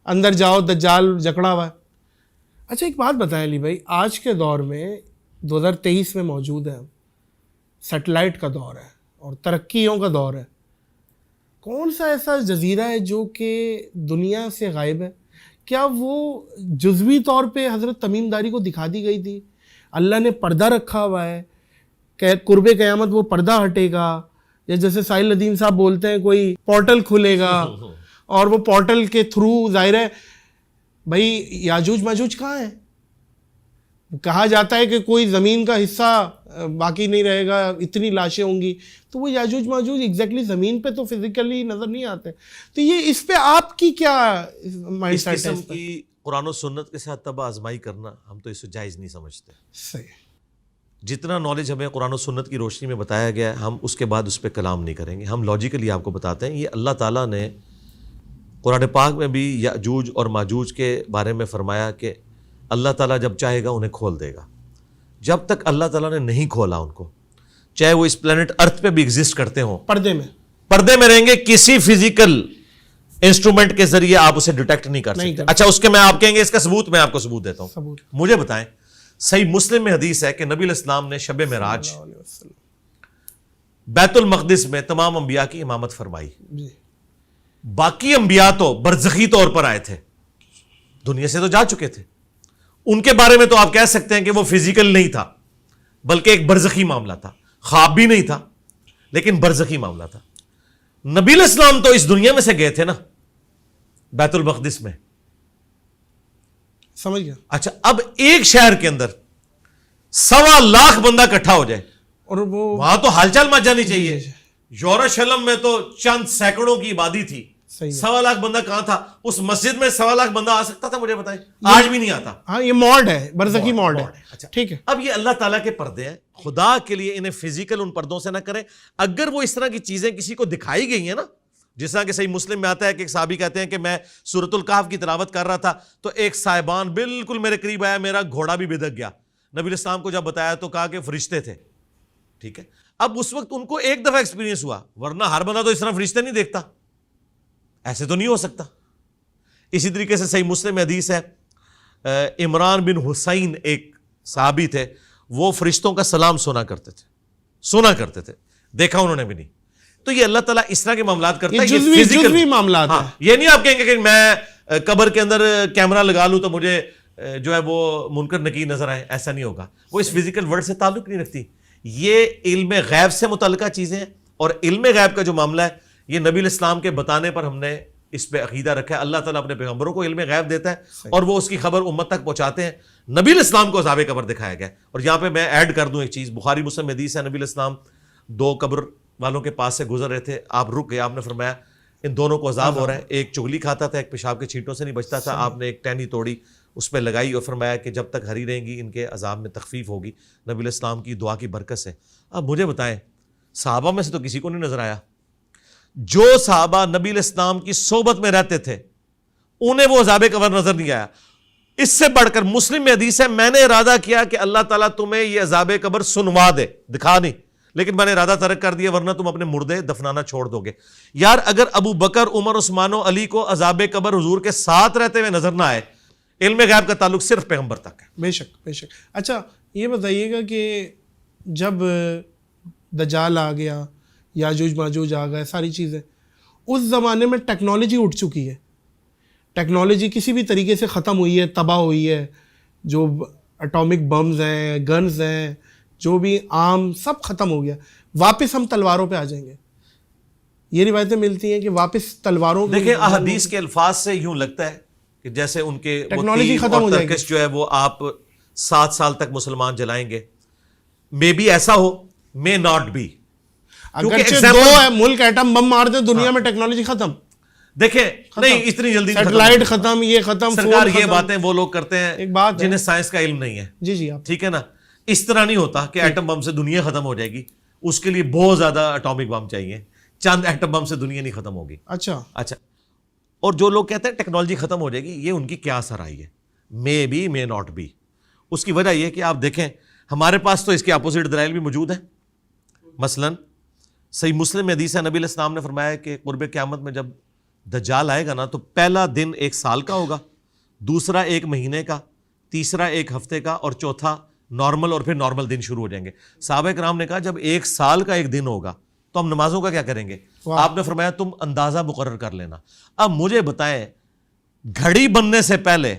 [SPEAKER 1] اندر جاؤ دجال جکڑا ہوا ہے. اچھا ایک بات بتائیں علی بھائی, آج کے دور میں 2023 میں موجود ہے, سیٹلائٹ کا دور ہے اور ترقیوں کا دور ہے, کون سا ایسا جزیرہ ہے جو کہ دنیا سے غائب ہے؟ کیا وہ جزوی طور پہ حضرت تمیم داری کو دکھا دی گئی تھی؟ اللہ نے پردہ رکھا ہوا ہے کہ قرب قیامت وہ پردہ ہٹے گا, یا جیسے ساحل ندیم صاحب بولتے ہیں کوئی پورٹل کھلے گا, اور وہ پورٹل کے تھرو ظاہر ہے بھائی یاجوج ماجوج کہاں ہے؟ کہا جاتا ہے کہ کوئی زمین کا حصہ باقی نہیں رہے گا, اتنی لاشیں ہوں گی, تو وہ یاجوج ماجوج ایگزیکٹلی زمین پہ تو فزیکلی نظر نہیں آتے. تو یہ اس پہ آپ کی کیا مائنڈ سیٹ ہے؟
[SPEAKER 2] اس کی قرآن و سنت کے ساتھ تب آزمائی کرنا ہم تو اسے جائز نہیں سمجھتے.
[SPEAKER 1] صحیح.
[SPEAKER 2] جتنا نالج ہمیں قرآن و سنت کی روشنی میں بتایا گیا ہے, ہم اس کے بعد اس پہ کلام نہیں کریں گے. ہم لاجیکلی آپ کو بتاتے ہیں, یہ اللہ تعالیٰ نے قرآن پاک میں بھی یاجوج اور ماجوج کے بارے میں فرمایا کہ اللہ تعالیٰ جب چاہے گا انہیں کھول دے گا. جب تک اللہ تعالیٰ نے نہیں کھولا ان کو, چاہے وہ اس پلانٹ ارتھ پہ بھی ایگزسٹ کرتے ہوں, پردے میں رہیں گے, کسی فزیکل انسٹرومنٹ کے ذریعے آپ اسے ڈیٹیکٹ نہیں کر سکتے. اچھا اس کے میں آپ کہیں گے اس کا ثبوت, میں آپ کو ثبوت دیتا ہوں. مجھے بتائیں, صحیح مسلم میں حدیث ہے کہ نبی علیہ السلام نے شب معراج بیت المقدس میں تمام انبیاء کی امامت فرمائی. باقی انبیاء تو برزخی طور پر آئے تھے, دنیا سے تو جا چکے تھے, ان کے بارے میں تو آپ کہہ سکتے ہیں کہ وہ فزیکل نہیں تھا بلکہ ایک برزخی معاملہ تھا, خواب بھی نہیں تھا لیکن برزخی معاملہ تھا. نبی علیہ السلام تو اس دنیا میں سے گئے تھے نا بیت المقدس میں,
[SPEAKER 1] سمجھ گیا.
[SPEAKER 2] اچھا اب ایک شہر کے اندر 1.25 لاکھ بندہ اکٹھا ہو جائے
[SPEAKER 1] اور وہ
[SPEAKER 2] وہاں تو ہال چال مچ جانی چاہیے, یروشلم میں تو چند سینکڑوں کی آبادی تھی,
[SPEAKER 1] صحیح
[SPEAKER 2] 1.25 لاکھ بندہ کہاں تھا؟ اس مسجد میں 1.25 لاکھ بندہ آ سکتا تھا؟ مجھے بتائیں, آج بھی نہیں آتا.
[SPEAKER 1] ہاں یہ موڈ ہے, برزخی موڈ ہے.
[SPEAKER 2] اچھا
[SPEAKER 1] ٹھیک ہے,
[SPEAKER 2] اب یہ اللہ تعالیٰ کے پردے ہیں, خدا کے لیے انہیں فزیکل ان پردوں سے نہ کریں. اگر وہ اس طرح کی چیزیں کسی کو دکھائی گئی ہیں نا, جس طرح کہ صحیح مسلم میں آتا ہے کہ ایک صحابی کہتے ہیں کہ میں سورۃ الکہف کی تلاوت کر رہا تھا تو ایک صاحبان بالکل میرے قریب آیا, میرا گھوڑا بھی بدک گیا. نبی علیہ السلام کو جب بتایا تو کہا کہ فرشتے تھے. ٹھیک ہے, اب اس وقت ان کو ایک دفعہ ایکسپیرینس ہوا, ورنہ ہر بندہ تو اس طرح فرشتے نہیں دیکھتا, ایسے تو نہیں ہو سکتا. اسی طریقے سے صحیح مسلم میں حدیث ہے, عمران بن حسین ایک صحابی تھے, وہ فرشتوں کا سلام سنا کرتے تھے, دیکھا انہوں نے بھی نہیں. تو یہ اللہ تعالیٰ اس طرح کے معاملات کرتا ہے, یہ
[SPEAKER 1] جزوی معاملات ہیں.
[SPEAKER 2] یہ نہیں آپ کہیں گے کہ میں قبر کے اندر کیمرہ لگا لوں تو مجھے جو ہے وہ منکر نکیر نظر آئے, ایسا نہیں ہوگا. وہ اس فزیکل ورلڈ سے تعلق نہیں رکھتی. یہ علم غیب سے متعلقہ چیزیں ہیں, اور علم غیب کا جو معاملہ ہے یہ نبی علیہ السلام کے بتانے پر ہم نے اس پہ عقیدہ رکھا ہے. اللہ تعالیٰ اپنے پیغمبروں کو علم غیب دیتا ہے اور وہ اس کی خبر امت تک پہنچاتے ہیں. نبی علیہ السلام کو عذاب قبر دکھایا گیا. اور یہاں پہ میں ایڈ کر دوں ایک چیز, بخاری مسلم حدیث ہے, نبی علیہ السلام 2 قبر والوں کے پاس سے گزر رہے تھے, آپ رک گئے, آپ نے فرمایا ان دونوں کو عذاب ہو رہا ہے, ایک چگلی کھاتا تھا, ایک پیشاب کے چھینٹوں سے نہیں بچتا تھا. آپ نے ایک ٹہنی توڑی, اس پہ لگائی اور فرمایا کہ جب تک ہری رہیں گی ان کے عذاب میں تخفیف ہوگی, نبی علیہ السلام کی دعا کی برکت سے. اب مجھے بتائیں, صحابہ میں سے تو کسی کو نہیں نظر آیا. جو صحابہ نبی علیہ السلام کی صحبت میں رہتے تھے انہیں وہ عذاب قبر نظر نہیں آیا. اس سے بڑھ کر مسلم میں حدیث ہے, میں نے ارادہ کیا کہ اللہ تعالیٰ تمہیں یہ عذاب قبر سنوا دے, دکھا نہیں, لیکن میں نے ارادہ ترک کر دیا ورنہ تم اپنے مردے دفنانا چھوڑ دو گے. یار اگر ابو بکر, عمر, عثمان و علی کو عذاب قبر حضور کے ساتھ رہتے ہوئے نظر نہ آئے, علم غیب کا تعلق صرف پیغمبر تک ہے.
[SPEAKER 1] بے شک بے شک. اچھا یہ بتائیے گا کہ جب دجال آ گیا, یاجوج ماجوج آ گئے, ساری چیزیں, اس زمانے میں ٹیکنالوجی اٹھ چکی ہے, ٹیکنالوجی کسی بھی طریقے سے ختم ہوئی ہے, تباہ ہوئی ہے. جو اٹامک بمز ہیں, گنز ہیں, جو بھی عام سب ختم ہو گیا. واپس ہم تلواروں پہ آ جائیں گے, یہ روایتیں ملتی ہیں کہ واپس تلواروں.
[SPEAKER 2] دیکھیں احادیث کے الفاظ سے یوں لگتا ہے کہ جیسے ان کے
[SPEAKER 1] ٹیکنالوجی ختم ہو جائے گی,
[SPEAKER 2] جو ہے وہ آپ 7 سال تک مسلمان جلائیں گے. مے بی ایسا ہو, مے ناٹ بی.
[SPEAKER 1] اگرچہ 2 ملک ایٹم بم مار دیں دنیا میں, ٹیکنالوجی ختم.
[SPEAKER 2] دیکھیں نہیں اتنی جلدی
[SPEAKER 1] سیٹلائٹ ختم, یہ ختم.
[SPEAKER 2] سرکار یہ باتیں وہ لوگ کرتے ہیں جنہیں سائنس کا علم نہیں ہے.
[SPEAKER 1] جی جی آپ
[SPEAKER 2] ٹھیک ہے نا, اس طرح نہیں ہوتا کہ ایٹم بم سے دنیا ختم ہو جائے گی. اس کے لیے بہت زیادہ اٹامک بم چاہیے, چند ایٹم بم سے دنیا نہیں ختم ہوگی.
[SPEAKER 1] اچھا.
[SPEAKER 2] اور جو لوگ کہتے ہیں ٹیکنالوجی ختم ہو جائے گی, یہ ان کی کیا اثر آئی ہے, may be may not be. اس کی وجہ یہ کہ آپ دیکھیں ہمارے پاس تو اس کے اپوزٹ دلائل بھی موجود ہیں. مثلاً صحیح مسلم میں حدیث ہے, نبی علیہ السلام نے فرمایا کہ قرب قیامت میں جب دجال آئے گا نا تو پہلا دن 1 سال کا ہوگا, دوسرا 1 مہینے کا, تیسرا 1 ہفتے کا, اور چوتھا نارمل, اور پھر نارمل دن شروع ہو جائیں گے. صحابہ کرام نے کہا جب 1 سال کا 1 دن ہوگا تو ہم نمازوں کا کیا کریں گے؟ آپ نے فرمایا تم اندازہ مقرر کر لینا. اب مجھے بتائیں گھڑی بننے سے پہلے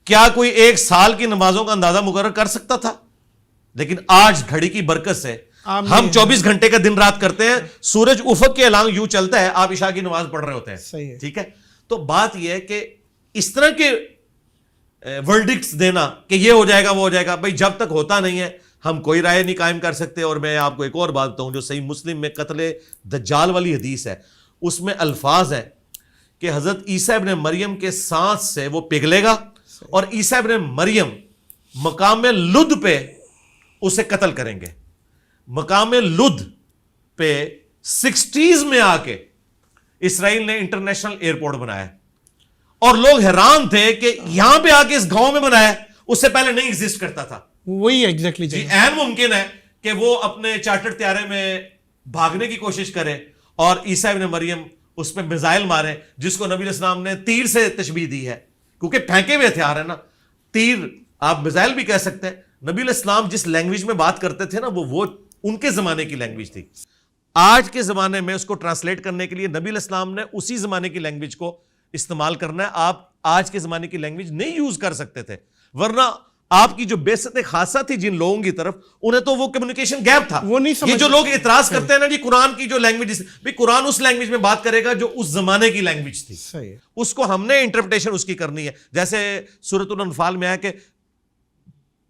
[SPEAKER 2] کیا کوئی 1 سال کی نمازوں کا اندازہ مقرر کر سکتا تھا؟ لیکن آج گھڑی کی برکت سے ہم 24 گھنٹے کا دن رات کرتے ہیں, سورج افق کے الانگ یوں چلتا ہے, آپ عشاء کی نماز پڑھ رہے ہوتے ہیں. ٹھیک ہے, تو بات یہ ہے کہ اس طرح کے ورڈکٹس دینا کہ یہ ہو جائے گا وہ ہو جائے گا, بھائی جب تک ہوتا نہیں ہے ہم کوئی رائے نہیں قائم کر سکتے. اور میں آپ کو ایک اور بات بتاؤں, جو صحیح مسلم میں قتل دجال والی حدیث ہے, اس میں الفاظ ہیں کہ حضرت عیسیٰ ابن مریم کے سانس سے وہ پگھلے گا, اور عیسیٰ ابن مریم مقام لد پہ اسے قتل کریں گے. مقام لد پہ 60s میں آ کے اسرائیل نے انٹرنیشنل ایئرپورٹ بنایا, اور لوگ حیران تھے کہ یہاں پہ آ کے اس گاؤں میں بنایا, اس سے پہلے نہیں ایگزسٹ کرتا تھا.
[SPEAKER 1] وہی ایگزیکٹلی
[SPEAKER 2] جی, عین ممکن ہے کہ وہ اپنے چارٹر طیارے میں بھاگنے کی کوشش کرے اور عیسیٰ ابن مریم اس پہ میزائل مارے, جس کو نبی علیہ السلام نے تیر سے تشبیہ دی ہے, کیونکہ پھینکے ہوئے ہتھیار ہے نا, تیر آپ میزائل بھی کہہ سکتے ہیں. نبی علیہ السلام جس لینگویج میں بات کرتے تھے نا, وہ ان کے زمانے کی لینگویج تھی. آج کے زمانے میں اس کو ٹرانسلیٹ کرنے کے لیے نبی علیہ السلام نے اسی زمانے کی لینگویج کو استعمال کرنا ہے. آپ آج کے زمانے کی لینگویج نہیں یوز کر سکتے تھے, ورنہ آپ کی جو بیست خاصہ تھی جن لوگوں کی طرف, انہیں تو وہ کمیونیکیشن گیپ تھا. یہ جو لوگ اعتراض کرتے ہیں نا جی قرآن کی جو لینگویج, بھی قرآن اس لینگویج میں بات کرے گا جو اس زمانے کی لینگویج تھی, اس کو ہم نے انٹرپریٹیشن اس کی کرنی ہے. جیسے سورۃ الانفال میں ہے کہ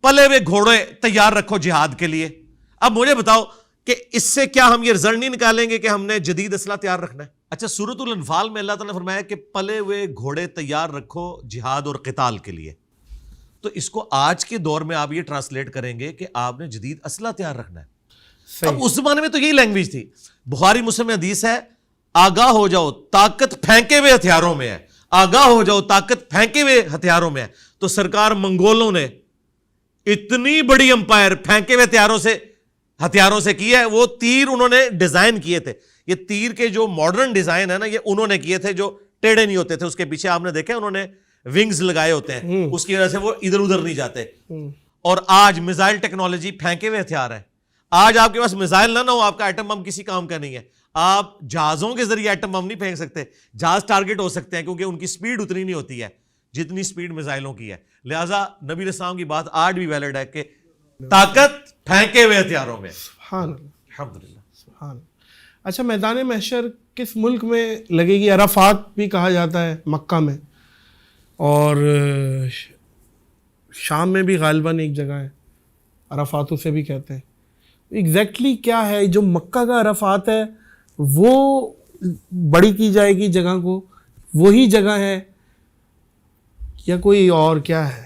[SPEAKER 2] پلے ہوئے گھوڑے تیار رکھو جہاد کے لیے. اب مجھے بتاؤ کہ اس سے کیا ہم یہ رزلٹ نہیں نکالیں گے کہ ہم نے جدید اسلحہ تیار رکھنا ہے؟ اچھا، سورۃ الانفال میں اللہ تعالیٰ نے فرمایا کہ پلے ہوئے گھوڑے تیار رکھو جہاد اور قتال کے لیے. تو اس کو آج کے دور میں آپ یہ ٹرانسلیٹ کریں گے کہ آپ نے جدید اسلحہ تیار رکھنا ہے. اب اس زمانے میں تو یہی لینگویج تھی. بخاری مسلم میں حدیث ہے، آگاہ ہو جاؤ طاقت پھینکے ہوئے ہتھیاروں میں ہے، آگاہ ہو جاؤ طاقت پھینکے ہوئے ہتھیاروں میں ہے. تو سرکار منگولوں نے اتنی بڑی امپائر پھینکے ہوئے ہتھیاروں سے کی ہے. وہ تیر انہوں نے ڈیزائن کیے تھے. یہ تیر کے جو ماڈرن ڈیزائن ہے نا، یہ انہوں نے کیے تھے جو ٹیڑھے نہیں ہوتے تھے. اس کے پیچھے آپ نے دیکھا انہوں نے ونگز لگائے ہوتے ہیں، اس کی وجہ سے وہ ادھر ادھر نہیں جاتے. اور آج میزائل ٹیکنالوجی پھینکے ہوئے ہتھیار ہے. آج آپ کے پاس میزائل نہ ہو، آپ کا ایٹم بم کسی کام کا نہیں ہے. آپ جہازوں کے ذریعے ایٹم بم نہیں پھینک سکتے. جہاز ٹارگٹ ہو سکتے ہیں کیونکہ ان کی سپیڈ اتنی نہیں ہوتی ہے جتنی سپیڈ میزائلوں کی ہے. لہٰذا نبی علیہ السلام کی بات آج بھی ویلڈ ہے کہ طاقت پھینکے ہوئے ہتھیاروں میں.
[SPEAKER 1] سبحان اللہ،
[SPEAKER 2] الحمدللہ.
[SPEAKER 1] سبحان اللہ. اچھا، میدان محشر کس ملک میں لگے گی؟ عرفات بھی کہا جاتا ہے مکہ میں، اور شام میں بھی غالباً ایک جگہ ہے، عرفات اسے بھی کہتے ہیں. ایگزیکٹلی کیا ہے جو مکہ کا عرفات ہے وہ بڑی کی جائے گی جگہ کو، وہی جگہ ہے یا کوئی اور کیا ہے؟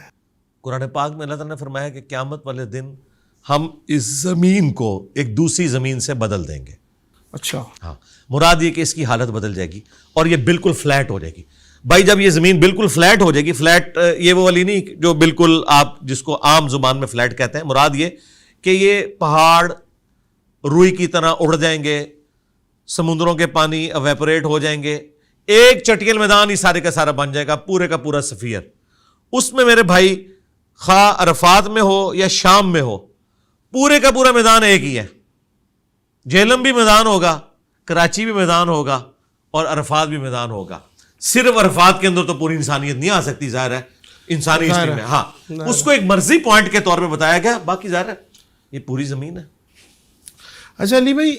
[SPEAKER 2] قرآن پاک میں اللہ تعالیٰ نے فرمایا کہ قیامت والے دن ہم اس زمین کو ایک دوسری زمین سے بدل دیں گے.
[SPEAKER 1] اچھا،
[SPEAKER 2] ہاں، مراد یہ کہ اس کی حالت بدل جائے گی اور یہ بالکل فلیٹ ہو جائے گی. بھائی جب یہ زمین بالکل فلیٹ ہو جائے گی، فلیٹ یہ وہ والی نہیں جو بالکل آپ جس کو عام زبان میں فلیٹ کہتے ہیں، مراد یہ کہ یہ پہاڑ روئی کی طرح اڑ جائیں گے، سمندروں کے پانی ایویپوریٹ ہو جائیں گے، ایک چٹیل میدان ہی سارے کا سارا بن جائے گا، پورے کا پورا سفیر. اس میں میرے بھائی خواہ عرفات میں ہو یا شام میں ہو، پورے کا پورا میدان ایک ہی ہے. جہلم بھی میدان ہوگا، کراچی بھی میدان ہوگا اور عرفات بھی میدان ہوگا. صرف عرفات کے اندر تو پوری انسانیت نہیں آ سکتی، ظاہر ہے انسانی ہسٹری میں. ہاں، اس کو ایک مرضی پوائنٹ کے طور پہ بتایا گیا، باقی ظاہر ہے یہ پوری زمین ہے.
[SPEAKER 1] اچھا علی بھائی،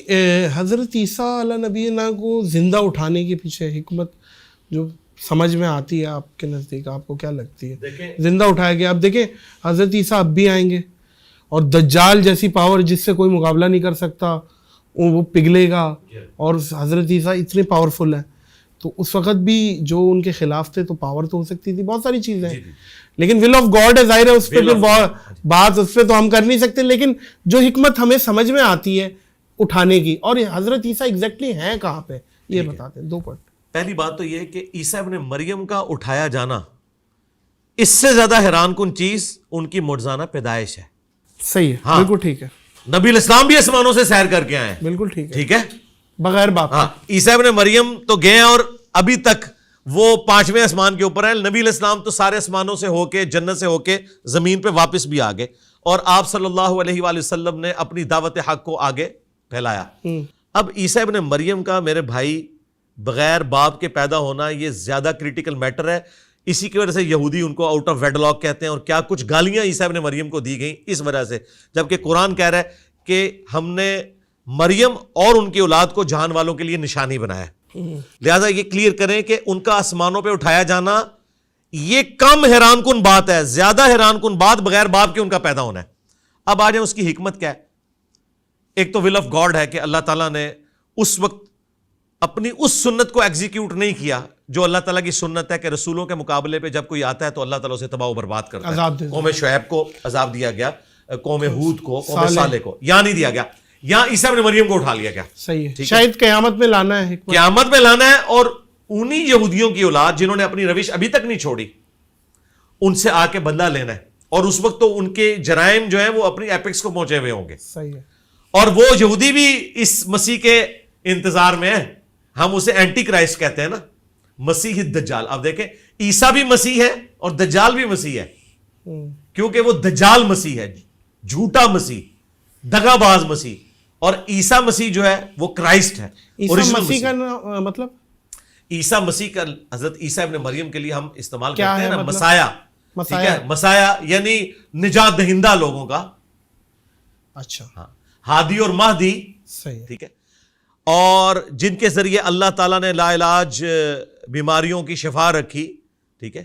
[SPEAKER 1] حضرت عیسیٰ علیہ نبی کو زندہ اٹھانے کے پیچھے حکمت جو سمجھ میں آتی ہے آپ کے نزدیک، آپ کو کیا لگتی ہے؟ زندہ اٹھایا گیا، اب دیکھیں حضرت عیسیٰ اب بھی آئیں گے اور دجال جیسی پاور جس سے کوئی مقابلہ نہیں کر سکتا وہ پگھلے گا، اور حضرت عیسیٰ اتنے پاورفل ہیں. تو اس وقت بھی جو ان کے خلاف تھے تو پاور تو ہو سکتی تھی، بہت ساری چیزیں ہیں، لیکن ول آف گاڈ ہے، ظاہر ہے اس پہ بات اس پہ تو ہم کر نہیں سکتے. لیکن جو حکمت ہمیں سمجھ میں آتی ہے اٹھانے کی، اور حضرت عیسیٰ ایگزیکٹلی ہیں کہاں پہ، یہ بتاتے ہیں. 2 پوائنٹ.
[SPEAKER 2] پہلی بات تو یہ ہے کہ عیسیٰ ابن مریم کا اٹھایا جانا اس سے زیادہ حیران کن چیز ان کی معجزانہ پیدائش ہے.
[SPEAKER 1] صحیح ہے، بالکل ٹھیک ہے.
[SPEAKER 2] نبی علیہ السلام بھی آسمانوں سے سیر کر کے آئے ہیں،
[SPEAKER 1] بالکل ٹھیک ہے،
[SPEAKER 2] ٹھیک ہے،
[SPEAKER 1] بغیر باپ.
[SPEAKER 2] ہاں، عیسیٰ ابن مریم تو گئے ہیں اور ابھی تک وہ 5ویں آسمان کے اوپر ہیں. نبی علیہ السلام تو سارے آسمانوں سے ہو کے، جنت سے ہو کے زمین پہ واپس بھی آ گئے، اور آپ صلی اللہ علیہ وآلہ وسلم نے اپنی دعوت حق کو آگے پھیلایا. اب عیسیٰ ابن مریم کا میرے بھائی بغیر باپ کے پیدا ہونا یہ زیادہ کریٹیکل میٹر ہے. اسی کی وجہ سے یہودی ان کو آؤٹ آف ویڈلاک کہتے ہیں، اور کیا کچھ گالیاں عیسیٰ ابن مریم کو دی گئیں اس وجہ سے، جبکہ قرآن کہہ رہا ہے کہ ہم نے مریم اور ان کی اولاد کو جہان والوں کے لیے نشانی بنایا. لہذا یہ کلیئر کریں کہ ان کا آسمانوں پہ اٹھایا جانا یہ کم حیران کن بات ہے، زیادہ حیران کن بات بغیر باپ کے ان کا پیدا ہونا ہے. اب آ جائیں اس کی حکمت کیا ہے. ایک تو ول آف گاڈ ہے کہ اللہ تعالیٰ نے اس وقت اپنی اس سنت کو ایگزیکیوٹ نہیں کیا جو اللہ تعالیٰ کی سنت ہے کہ رسولوں کے مقابلے پہ جب کوئی آتا ہے تو اللہ تعالیٰ اسے تباہ و برباد کرتا ہے. قوم شعیب کو عذاب دیا گیا، قوم ہود کو، قوم صالح کو یہاں نہیں دیا گیا، یہاں عیسیٰ ابن مریم کو اٹھا لیا گیا.
[SPEAKER 1] صحیح ہے، شاید قیامت میں لانا ہے،
[SPEAKER 2] قیامت میں لانا ہے. اور انہی یہودیوں کی اولاد جنہوں نے اپنی روش ابھی تک نہیں چھوڑی، ان سے آ کے بدلہ لینا ہے. اور اس وقت تو ان کے جرائم جو ہیں وہ اپنی ایپکس کو پہنچے ہوئے ہوں گے.
[SPEAKER 1] صحیح ہے.
[SPEAKER 2] اور وہ یہودی بھی اس مسیح کے انتظار میں ہیں. ہم اسے اینٹی کرائسٹ کہتے ہیں نا، مسیح الدجال. اب دیکھیں عیسیٰ بھی مسیح ہے اور دجال بھی مسیح ہے، کیونکہ وہ دجال مسیح ہے، جھوٹا مسیح، دغا باز مسیح. اور عیسیٰ مسیح جو ہے وہ کرائسٹ ہے.
[SPEAKER 1] عیسیٰ مسیح کا مطلب،
[SPEAKER 2] عیسیٰ مسیح کا حضرت عیسیٰ ابن مریم کے لیے ہم استعمال کرتے ہیں نا مسایا. ٹھیک ہے، مسایا یعنی نجات دہندہ لوگوں کا.
[SPEAKER 1] اچھا،
[SPEAKER 2] ہاں، ہادی اور مہدی.
[SPEAKER 1] صحیح،
[SPEAKER 2] ٹھیک ہے. اور جن کے ذریعے اللہ تعالیٰ نے لا علاج بیماریوں کی شفا رکھی. ٹھیک ہے.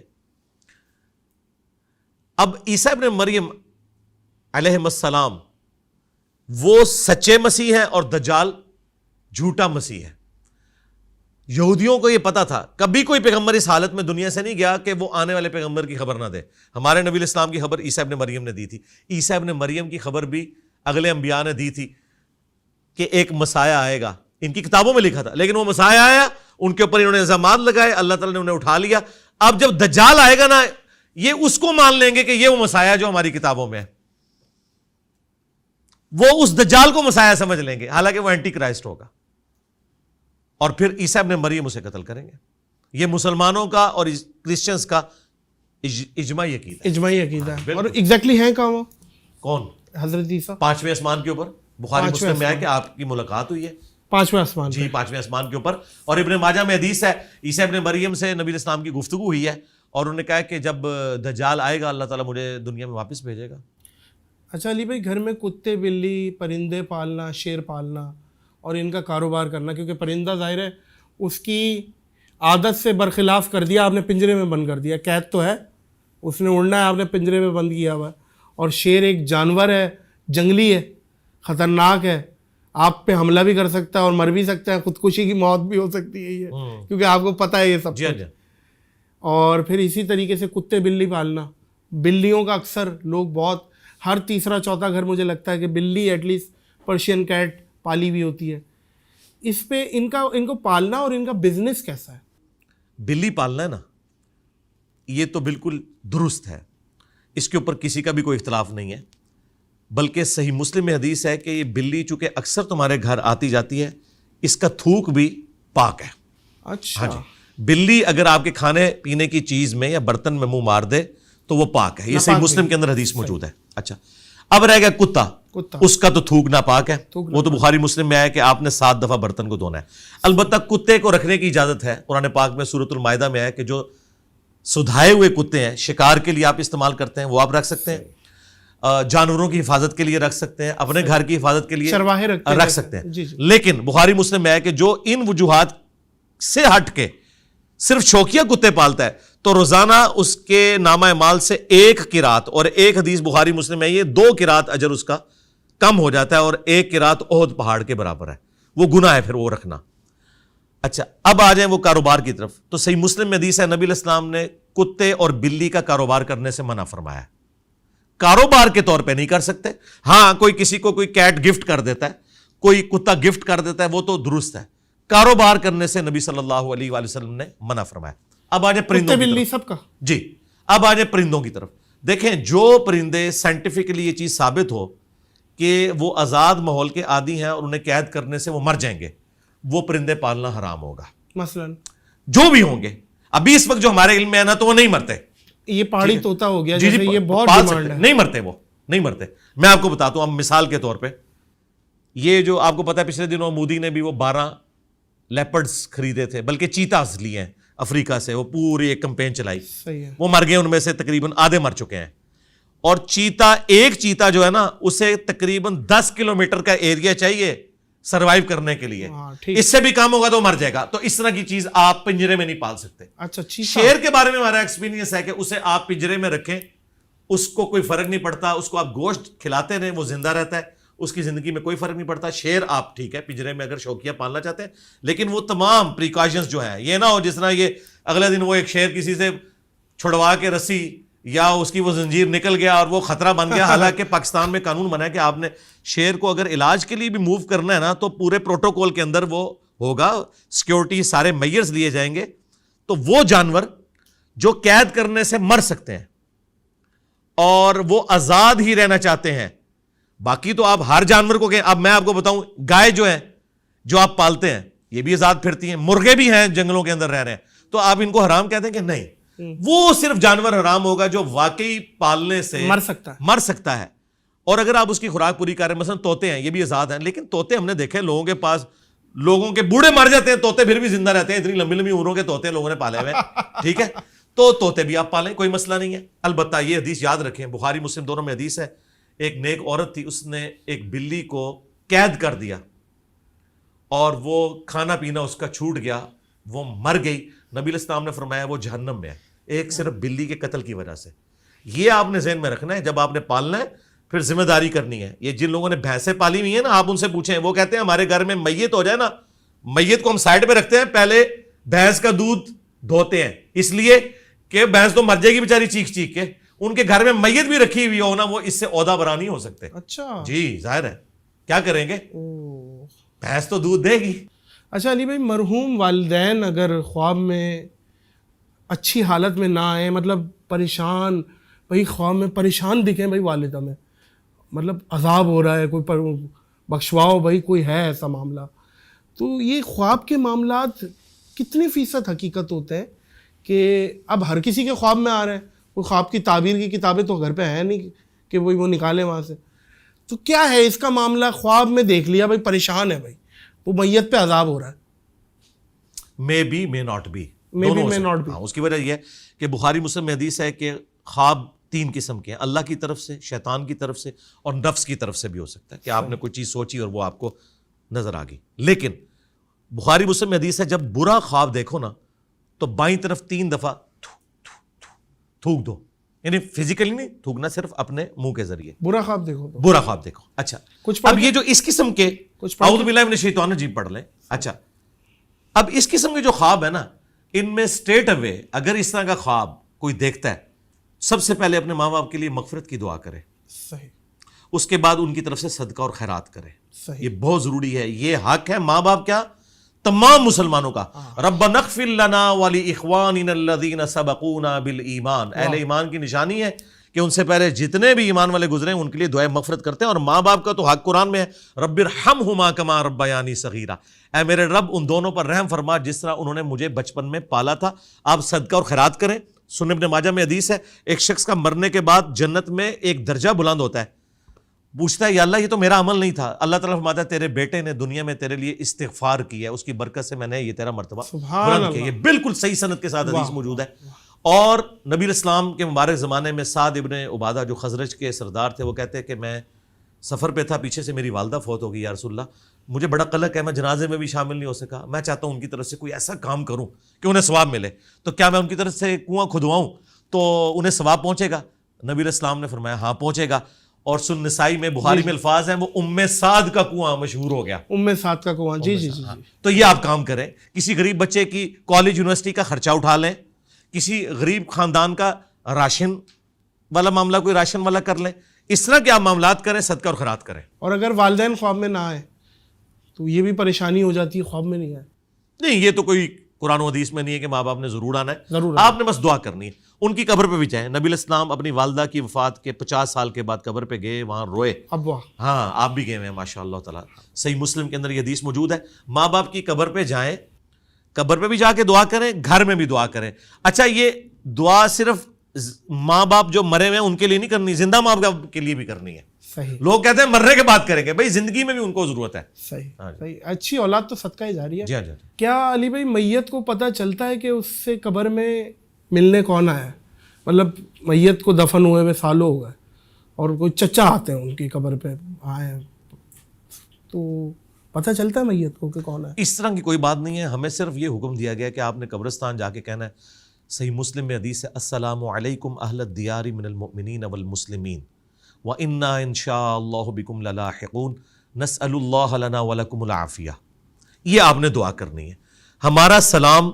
[SPEAKER 2] اب عیسیٰ ابن مریم علیہ السلام وہ سچے مسیح ہیں اور دجال جھوٹا مسیح ہے. یہودیوں کو یہ پتا تھا, کبھی کوئی پیغمبر اس حالت میں دنیا سے نہیں گیا کہ وہ آنے والے پیغمبر کی خبر نہ دے. ہمارے نبی الاسلام کی خبر عیسیٰ ابن مریم نے دی تھی. عیسیٰ ابن مریم کی خبر بھی اگلے انبیاء نے دی تھی کہ ایک مسیح آئے گا. ان کی کتابوں میں لکھا تھا, لیکن وہ مسیح آیا, ان کے اوپر انہوں نے الزامات لگائے, اللہ تعالیٰ نے انہیں اٹھا لیا. اب جب دجال آئے گا نا, یہ اس کو مان لیں گے کہ یہ وہ مسیح جو ہماری کتابوں میں ہے. وہ اس دجال کو مسیح سمجھ لیں گے, حالانکہ وہ اینٹی کرائسٹ ہوگا. اور پھر عیسیٰ ابن مریم اسے قتل کریں گے. یہ مسلمانوں کا اور کرسچنز کا اجماعی
[SPEAKER 1] عقیدہ ہے. اور ایگزیکٹلی ہیں کہاں وہ؟
[SPEAKER 2] کون؟
[SPEAKER 1] حضرت عیسیٰ
[SPEAKER 2] 5ویں آسمان کے اوپر. بخاری مسلم میں ہے کہ آپ کی ملاقات ہوئی ہے
[SPEAKER 1] 5ویں آسمان.
[SPEAKER 2] جی 5ویں آسمان کے اوپر. اور ابن ماجہ میں حدیث ہے, عیسیٰ ابن مریم سے نبی الاسلام کی گفتگو ہوئی ہے اور انہوں نے کہا کہ جب دجال آئے گا اللہ تعالیٰ مجھے دنیا میں واپس بھیجے گا.
[SPEAKER 1] اچھا علی بھائی, گھر میں کتے بلی پرندے پالنا, شیر پالنا اور ان کا کاروبار کرنا, کیونکہ پرندہ ظاہر ہے اس کی عادت سے برخلاف کر دیا, آپ نے پنجرے میں بند کر دیا. قید تو ہے, اس نے اڑنا ہے, آپ نے پنجرے میں بند کیا ہوا ہے. اور شیر ایک جانور ہے, جنگلی ہے, خطرناک ہے, آپ پہ حملہ بھی کر سکتا ہے اور مر بھی سکتا ہے, خودکشی کی موت بھی ہو سکتی ہے یہ, کیونکہ آپ کو پتہ ہے یہ سب کچھ. اور پھر اسی طریقے سے کتے بلی پالنا. بلیوں کا اکثر لوگ بہت, ہر تیسرا چوتھا گھر مجھے لگتا ہے کہ بلی ایٹ لیسٹ پرشین کیٹ پالی ہوئی ہوتی ہے. اس پہ ان کو پالنا اور ان کا بزنس کیسا ہے؟
[SPEAKER 2] بلی پالنا ہے نا, یہ تو بالکل درست ہے, اس کے اوپر کسی کا بھی کوئی اختلاف نہیں ہے. بلکہ صحیح مسلم میں حدیث ہے کہ یہ بلی چونکہ اکثر تمہارے گھر آتی جاتی ہے, اس کا تھوک بھی پاک ہے.
[SPEAKER 1] اچھا.
[SPEAKER 2] ہاں جی, بلی اگر آپ کے کھانے پینے کی چیز میں یا برتن میں منہ مار دے تو وہ پاک ہے. یہ صحیح مسلم کے اندر حدیث موجود ہے. اچھا, اب رہ گیا کتا, اس کا تو تھوک ناپاک ہے, وہ تو بخاری مسلم میں ہے کہ آپ نے 7 دفعہ برتن کو دھونا ہے. البتہ کتے کو رکھنے کی اجازت ہے. قرآن پاک میں سورۃ المائدہ میں ہے کہ جو سدھائے ہوئے کتے ہیں, شکار کے لیے آپ استعمال کرتے ہیں, وہ آپ رکھ سکتے ہیں, جانوروں کی حفاظت کے لیے رکھ سکتے ہیں, اپنے گھر کی حفاظت کے لیے رکھ سکتے ہیں. لیکن بخاری مسلم میں ہے کہ جو ان وجوہات سے ہٹ کے صرف شوقیہ کتے پالتا ہے تو روزانہ اس کے نامہ اعمال سے 1 قرات, اور ایک حدیث بخاری مسلم میں یہ 2 قرات اجر اس کا کم ہو جاتا ہے, اور 1 قرات احد پہاڑ کے برابر ہے. وہ گناہ ہے پھر وہ رکھنا. اچھا, اب آ جائیں وہ کاروبار کی طرف. تو صحیح مسلم میں حدیث ہے نبی الاسلام نے کتے اور بلی کا کاروبار کرنے سے منع فرمایا. کاروبار کے طور پہ نہیں کر سکتے. ہاں, کوئی کسی کو کوئی کیٹ گفٹ کر دیتا ہے, کوئی کتا گفٹ کر دیتا ہے, وہ تو درست ہے. کاروبار کرنے سے نبی صلی اللہ علیہ وآلہ وسلم نے منع فرمایا. اب آ جائیں پرندوں کی طرف.
[SPEAKER 1] سب کا
[SPEAKER 2] جی, اب آ جائیں پرندوں کی طرف. دیکھیں, جو پرندے سائنٹیفکلی یہ چیز ثابت ہو کہ وہ آزاد ماحول کے عادی ہیں اور انہیں قید کرنے سے وہ مر جائیں گے, وہ پرندے پالنا حرام ہوگا.
[SPEAKER 1] مثلا
[SPEAKER 2] جو بھی ہوں گے, ابھی اس وقت جو ہمارے علم میں ہے نا, تو وہ نہیں مرتے.
[SPEAKER 1] یہ پہاڑی طوطا ہو گیا,
[SPEAKER 2] جی جی,
[SPEAKER 1] یہ بہت ڈیمانڈ ہے.
[SPEAKER 2] نہیں مرتے, وہ نہیں مرتے. میں آپ کو بتاتا ہوں, اب مثال کے طور پہ, یہ جو آپ کو پتا ہے پچھلے دنوں مودی نے بھی وہ 12 لیپرڈز خریدے تھے, بلکہ چیتاز لیے ہیں افریقہ سے, وہ پوری ایک کمپین چلائی. وہ مر گئے, ان میں سے تقریباً آدھے مر چکے ہیں. اور ایک چیتا جو ہے نا, اسے تقریباً 10 کلومیٹر کا ایریا چاہیے سروائیو کرنے کے لیے. اس سے بھی کام ہوگا تو مر جائے گا. تو اس طرح کی چیز آپ پنجرے میں نہیں پال سکتے.
[SPEAKER 1] اچھا,
[SPEAKER 2] شیر کے بارے میں ہمارا ایکسپیرینس ہے کہ اسے آپ پنجرے میں رکھیں, اس کو کوئی فرق نہیں پڑتا. اس کو آپ گوشت کھلاتے رہیں, وہ زندہ رہتا ہے, اس کی زندگی میں کوئی فرق نہیں پڑتا. شیر آپ ٹھیک ہے پنجرے میں اگر شوقیہ پالنا چاہتے ہیں, لیکن وہ تمام پریکاشنز جو ہیں, یہ نہ ہو جس طرح یہ اگلے دن وہ ایک شیر کسی سے چھڑوا کے رسی یا اس کی وہ زنجیر نکل گیا اور وہ خطرہ بن گیا. حالانکہ پاکستان میں قانون بنا ہے کہ آپ نے شیر کو اگر علاج کے لیے بھی موو کرنا ہے نا, تو پورے پروٹوکول کے اندر وہ ہوگا, سیکیورٹی سارے میئرز لیے جائیں گے. تو وہ جانور جو قید کرنے سے مر سکتے ہیں اور وہ آزاد ہی رہنا چاہتے ہیں, باقی تو آپ ہر جانور کو کہیں. اب میں آپ کو بتاؤں, گائے جو ہے جو آپ پالتے ہیں یہ بھی آزاد پھرتی ہیں, مرغے بھی ہیں جنگلوں کے اندر رہ رہے ہیں, تو آپ ان کو حرام کہتے ہیں کہ نہیں. وہ صرف جانور حرام ہوگا جو واقعی پالنے سے مر سکتا ہے. اور اگر آپ اس کی خوراک پوری کر رہے ہیں, مثلا طوطے ہیں, یہ بھی آزاد ہیں, لیکن طوطے ہم نے دیکھے لوگوں کے پاس, لوگوں کے بوڑھے مر جاتے ہیں, طوطے پھر بھی زندہ رہتے ہیں. اتنی لمبی لمبی عمروں کے طوطے لوگوں نے پالے ہوئے, ٹھیک ہے, تو طوطے بھی آپ پالیں, کوئی مسئلہ نہیں ہے. البتہ یہ حدیث یاد رکھیں, بخاری مسلم دونوں میں حدیث ہے, ایک نیک عورت تھی, اس نے ایک بلی کو قید کر دیا اور وہ کھانا پینا اس کا چھوٹ گیا, وہ مر گئی. نبی الاسلام نے فرمایا وہ جہنم میں ہے, ایک صرف بلی کے قتل کی وجہ سے. یہ آپ نے ذہن میں رکھنا ہے, جب آپ نے پالنا ہے پھر ذمہ داری کرنی ہے. یہ جن لوگوں نے بھینسیں پالی ہوئی ہیں نا, آپ ان سے پوچھیں, وہ کہتے ہیں ہمارے گھر میں میت ہو جائے نا, میت کو ہم سائڈ پہ رکھتے ہیں, پہلے بھینس کا دودھ دھوتے ہیں, اس لیے کہ بھینس تو مر جائے گی بیچاری چیخ چیخ کے. ان کے گھر میں میت بھی رکھی ہوئی ہو نا, وہ اس سے عہدہ برا نہیں ہو سکتے.
[SPEAKER 1] اچھا
[SPEAKER 2] جی ظاہر ہے, کیا کریں گے, بھینس تو دودھ دے گی.
[SPEAKER 1] اچھا علی بھائی, مرحوم والدین اگر خواب میں اچھی حالت میں نہ آئے, مطلب پریشان, بھائی خواب میں پریشان دکھیں بھائی والدہ میں, مطلب عذاب ہو رہا ہے, کوئی بخشواؤ بھائی, کوئی ہے ایسا معاملہ, تو یہ خواب کے معاملات کتنی فیصد حقیقت ہوتے ہیں کہ اب ہر کسی کے خواب میں آ رہے ہیں؟ کوئی خواب کی تعبیر کی کتابیں تو گھر پہ ہیں نہیں کہ وہ نکالیں وہاں سے, تو کیا ہے اس کا معاملہ؟ خواب میں دیکھ لیا بھائی پریشان ہے, بھائی وہ میت پہ عذاب ہو رہا ہے,
[SPEAKER 2] may be may not be, اس کی وجہ یہ ہے کہ بخاری مسلم میں حدیث ہے کہ خواب 3 قسم کے ہیں, اللہ کی طرف سے, شیطان کی طرف سے, اور نفس کی طرف سے بھی ہو سکتا ہے کہ آپ نے کوئی چیز سوچی اور وہ آپ کو نظر آ گئی. لیکن بخاری مسلم میں حدیث ہے جب برا خواب دیکھو نا تو بائیں طرف 3 دفعہ تھوک دو, یعنی فزیکلی نہیں تھوکنا, صرف اپنے منہ کے ذریعے.
[SPEAKER 1] برا خواب دیکھو,
[SPEAKER 2] برا خواب دیکھو. اچھا اب یہ جو اس قسم کے, اعوذ باللہ من الشیطان الرجیم پڑھ لیں. اچھا اب اس قسم کے جو خواب ہے نا, ان میں اسٹریٹ اوے اگر اس طرح کا خواب کوئی دیکھتا ہے, سب سے پہلے اپنے ماں باپ کے لیے مغفرت کی دعا کرے,
[SPEAKER 1] صحیح,
[SPEAKER 2] اس کے بعد ان کی طرف سے صدقہ اور خیرات کرے.
[SPEAKER 1] صحیح,
[SPEAKER 2] یہ بہت ضروری ہے, یہ حق ہے ماں باپ کیا, تمام مسلمانوں کا. ربنا اغفر لنا ولاخواننا الذین سبقونا بالایمان, اہل ایمان کی نشانی ہے کہ ان سے پہلے جتنے بھی ایمان والے گزرے ہیں ان کے لیے دعائیں مغفرت کرتے ہیں. اور ماں باپ کا تو حق قرآن میں ہے, رب ارحمہما کما ربیانی صغیرا, اے میرے رب ان دونوں پر رحم فرما جس طرح انہوں نے مجھے بچپن میں پالا تھا. آپ صدقہ اور خیرات کریں. سنن ابن ماجہ میں حدیث ہے, ایک شخص کا مرنے کے بعد جنت میں ایک درجہ بلند ہوتا ہے, پوچھتا ہے یا اللہ یہ تو میرا عمل نہیں تھا, اللہ تعالیٰ فرماتا ہے تیرے بیٹے نے دنیا میں تیرے لیے استغفار کیا ہے, اس کی برکت سے میں نے یہ تیرا مرتبہ بلند کیا. یہ بالکل صحیح سند کے ساتھ حدیث موجود ہے. اور نبی الاسلام کے مبارک زمانے میں سعد ابن عبادہ جو خزرج کے سردار تھے, وہ کہتے ہیں کہ میں سفر پہ تھا, پیچھے سے میری والدہ فوت ہو گئی, یا رسول اللہ مجھے بڑا قلق ہے, میں جنازے میں بھی شامل نہیں ہو سکا, میں چاہتا ہوں ان کی طرف سے کوئی ایسا کام کروں کہ انہیں ثواب ملے, تو کیا میں ان کی طرف سے کنواں کھدواؤں تو انہیں ثواب پہنچے گا؟ نبی الاسلام نے فرمایا ہاں پہنچے گا. اور سن نسائی میں بخاری میں الفاظ ہیں, وہ ام سعد کا کنواں مشہور ہو گیا,
[SPEAKER 1] ام سعد کا کنواں. جی جی جی.
[SPEAKER 2] تو یہ آپ کام کریں, کسی غریب بچے کی کالج یونیورسٹی کا خرچہ اٹھا لیں, کسی غریب خاندان کا راشن والا معاملہ کوئی راشن والا کر لیں, اس طرح کے آپ معاملات کریں, صدقہ اور خیرات کریں.
[SPEAKER 1] اور اگر والدین خواب میں نہ آئے تو یہ بھی پریشانی ہو جاتی ہے, خواب میں نہیں آئے.
[SPEAKER 2] نہیں, یہ تو کوئی قرآن و حدیث میں نہیں ہے کہ ماں باپ نے ضرور آنا ہے,
[SPEAKER 1] ضرور
[SPEAKER 2] آپ نے بس دعا کرنی ہے. ان کی قبر پہ بھی جائیں. نبی الاسلام اپنی والدہ کی وفات کے 50 سال کے بعد قبر پہ گئے, وہاں روئے.
[SPEAKER 1] ابا,
[SPEAKER 2] ہاں آپ بھی گئے ہوئے ہیں ماشاء اللہ تعالیٰ, صحیح مسلم کے اندر یہ حدیث موجود ہے. ماں باپ کی قبر پہ جائیں, قبر پہ بھی جا کے دعا کریں, گھر میں بھی دعا کریں. اچھا یہ دعا صرف ماں باپ جو مرے ہوئے ہیں ان کے لیے نہیں کرنی, زندہ ماں باپ کے لیے بھی کرنی ہے.
[SPEAKER 1] صحیح,
[SPEAKER 2] لوگ کہتے ہیں مرنے کے بعد کریں گے, بھائی زندگی میں بھی ان کو ضرورت ہے.
[SPEAKER 1] صحیح, صحیح. اچھی اولاد تو صدقہ جاریہ ہے.
[SPEAKER 2] جی ہاں جی.
[SPEAKER 1] کیا علی بھائی میت کو پتہ چلتا ہے کہ اس سے قبر میں ملنے کون آیا ہے؟ مطلب میت کو دفن ہوئے ہوئے سالوں ہو گئے اور کوئی چچا آتے ہیں ان کی قبر پہ آئے ہیں, تو پتہ چلتا ہے میت کو کہ کون ہے؟
[SPEAKER 2] اس طرح کی کوئی بات نہیں ہے, ہمیں صرف یہ حکم دیا گیا کہ آپ نے قبرستان جا کے کہنا ہے. صحیح مسلم میں حدیث ہے, السلام علیکم اہل الدیار من المؤمنین والمسلمین وَإِنَّا إِن شَاءَ اللَّهُ بِكُمْ لَلَاحِقُونَ نَسْأَلُ اللَّهَ لَنَا وَلَكُمُ الْعَافِيَةَ. یہ آپ نے دعا کرنی ہے. ہمارا سلام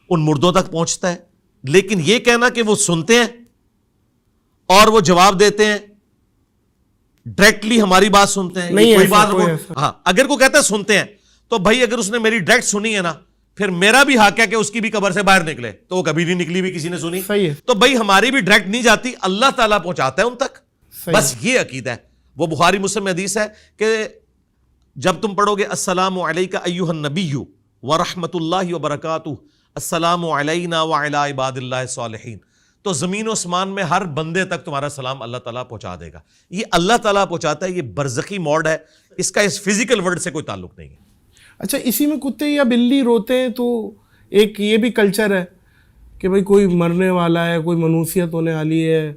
[SPEAKER 2] ان مردوں تک پہنچتا ہے, لیکن یہ کہنا کہ وہ سنتے ہیں اور وہ جواب دیتے ہیں, ڈائریکٹلی ہماری بات سنتے ہیں, کوئی بات ہاں اگر کوئی کہتا ہے سنتے ہیں تو بھائی اگر اس نے میری ڈائریکٹ سنی ہے نا, پھر میرا بھی حق ہے کہ اس کی بھی قبر سے باہر نکلے, تو وہ کبھی نہیں نکلی بھی کسی نے سنی. تو بھائی ہماری بھی ڈائریکٹ نہیں جاتی, اللہ تعالیٰ پہنچاتا ہے ان تک, بس یہ عقیدہ ہے. وہ بخاری مسلم میں حدیث ہے کہ جب تم پڑھو گے السلام علیک ایھا النبی ورحمۃ اللہ وبرکاتہ السلام علینا وعلی عباد اللہ الصالحین, تو زمین و اسمان میں ہر بندے تک تمہارا سلام اللہ تعالیٰ پہنچا دے گا. یہ اللہ تعالیٰ پہنچاتا ہے, یہ برزخی موڈ ہے, اس کا اس فزیکل ورلڈ سے کوئی تعلق نہیں ہے.
[SPEAKER 1] اچھا اسی میں کتے یا بلی روتے ہیں تو ایک یہ بھی کلچر ہے کہ بھئی کوئی مرنے والا ہے, کوئی منوسیت ہونے والی ہے,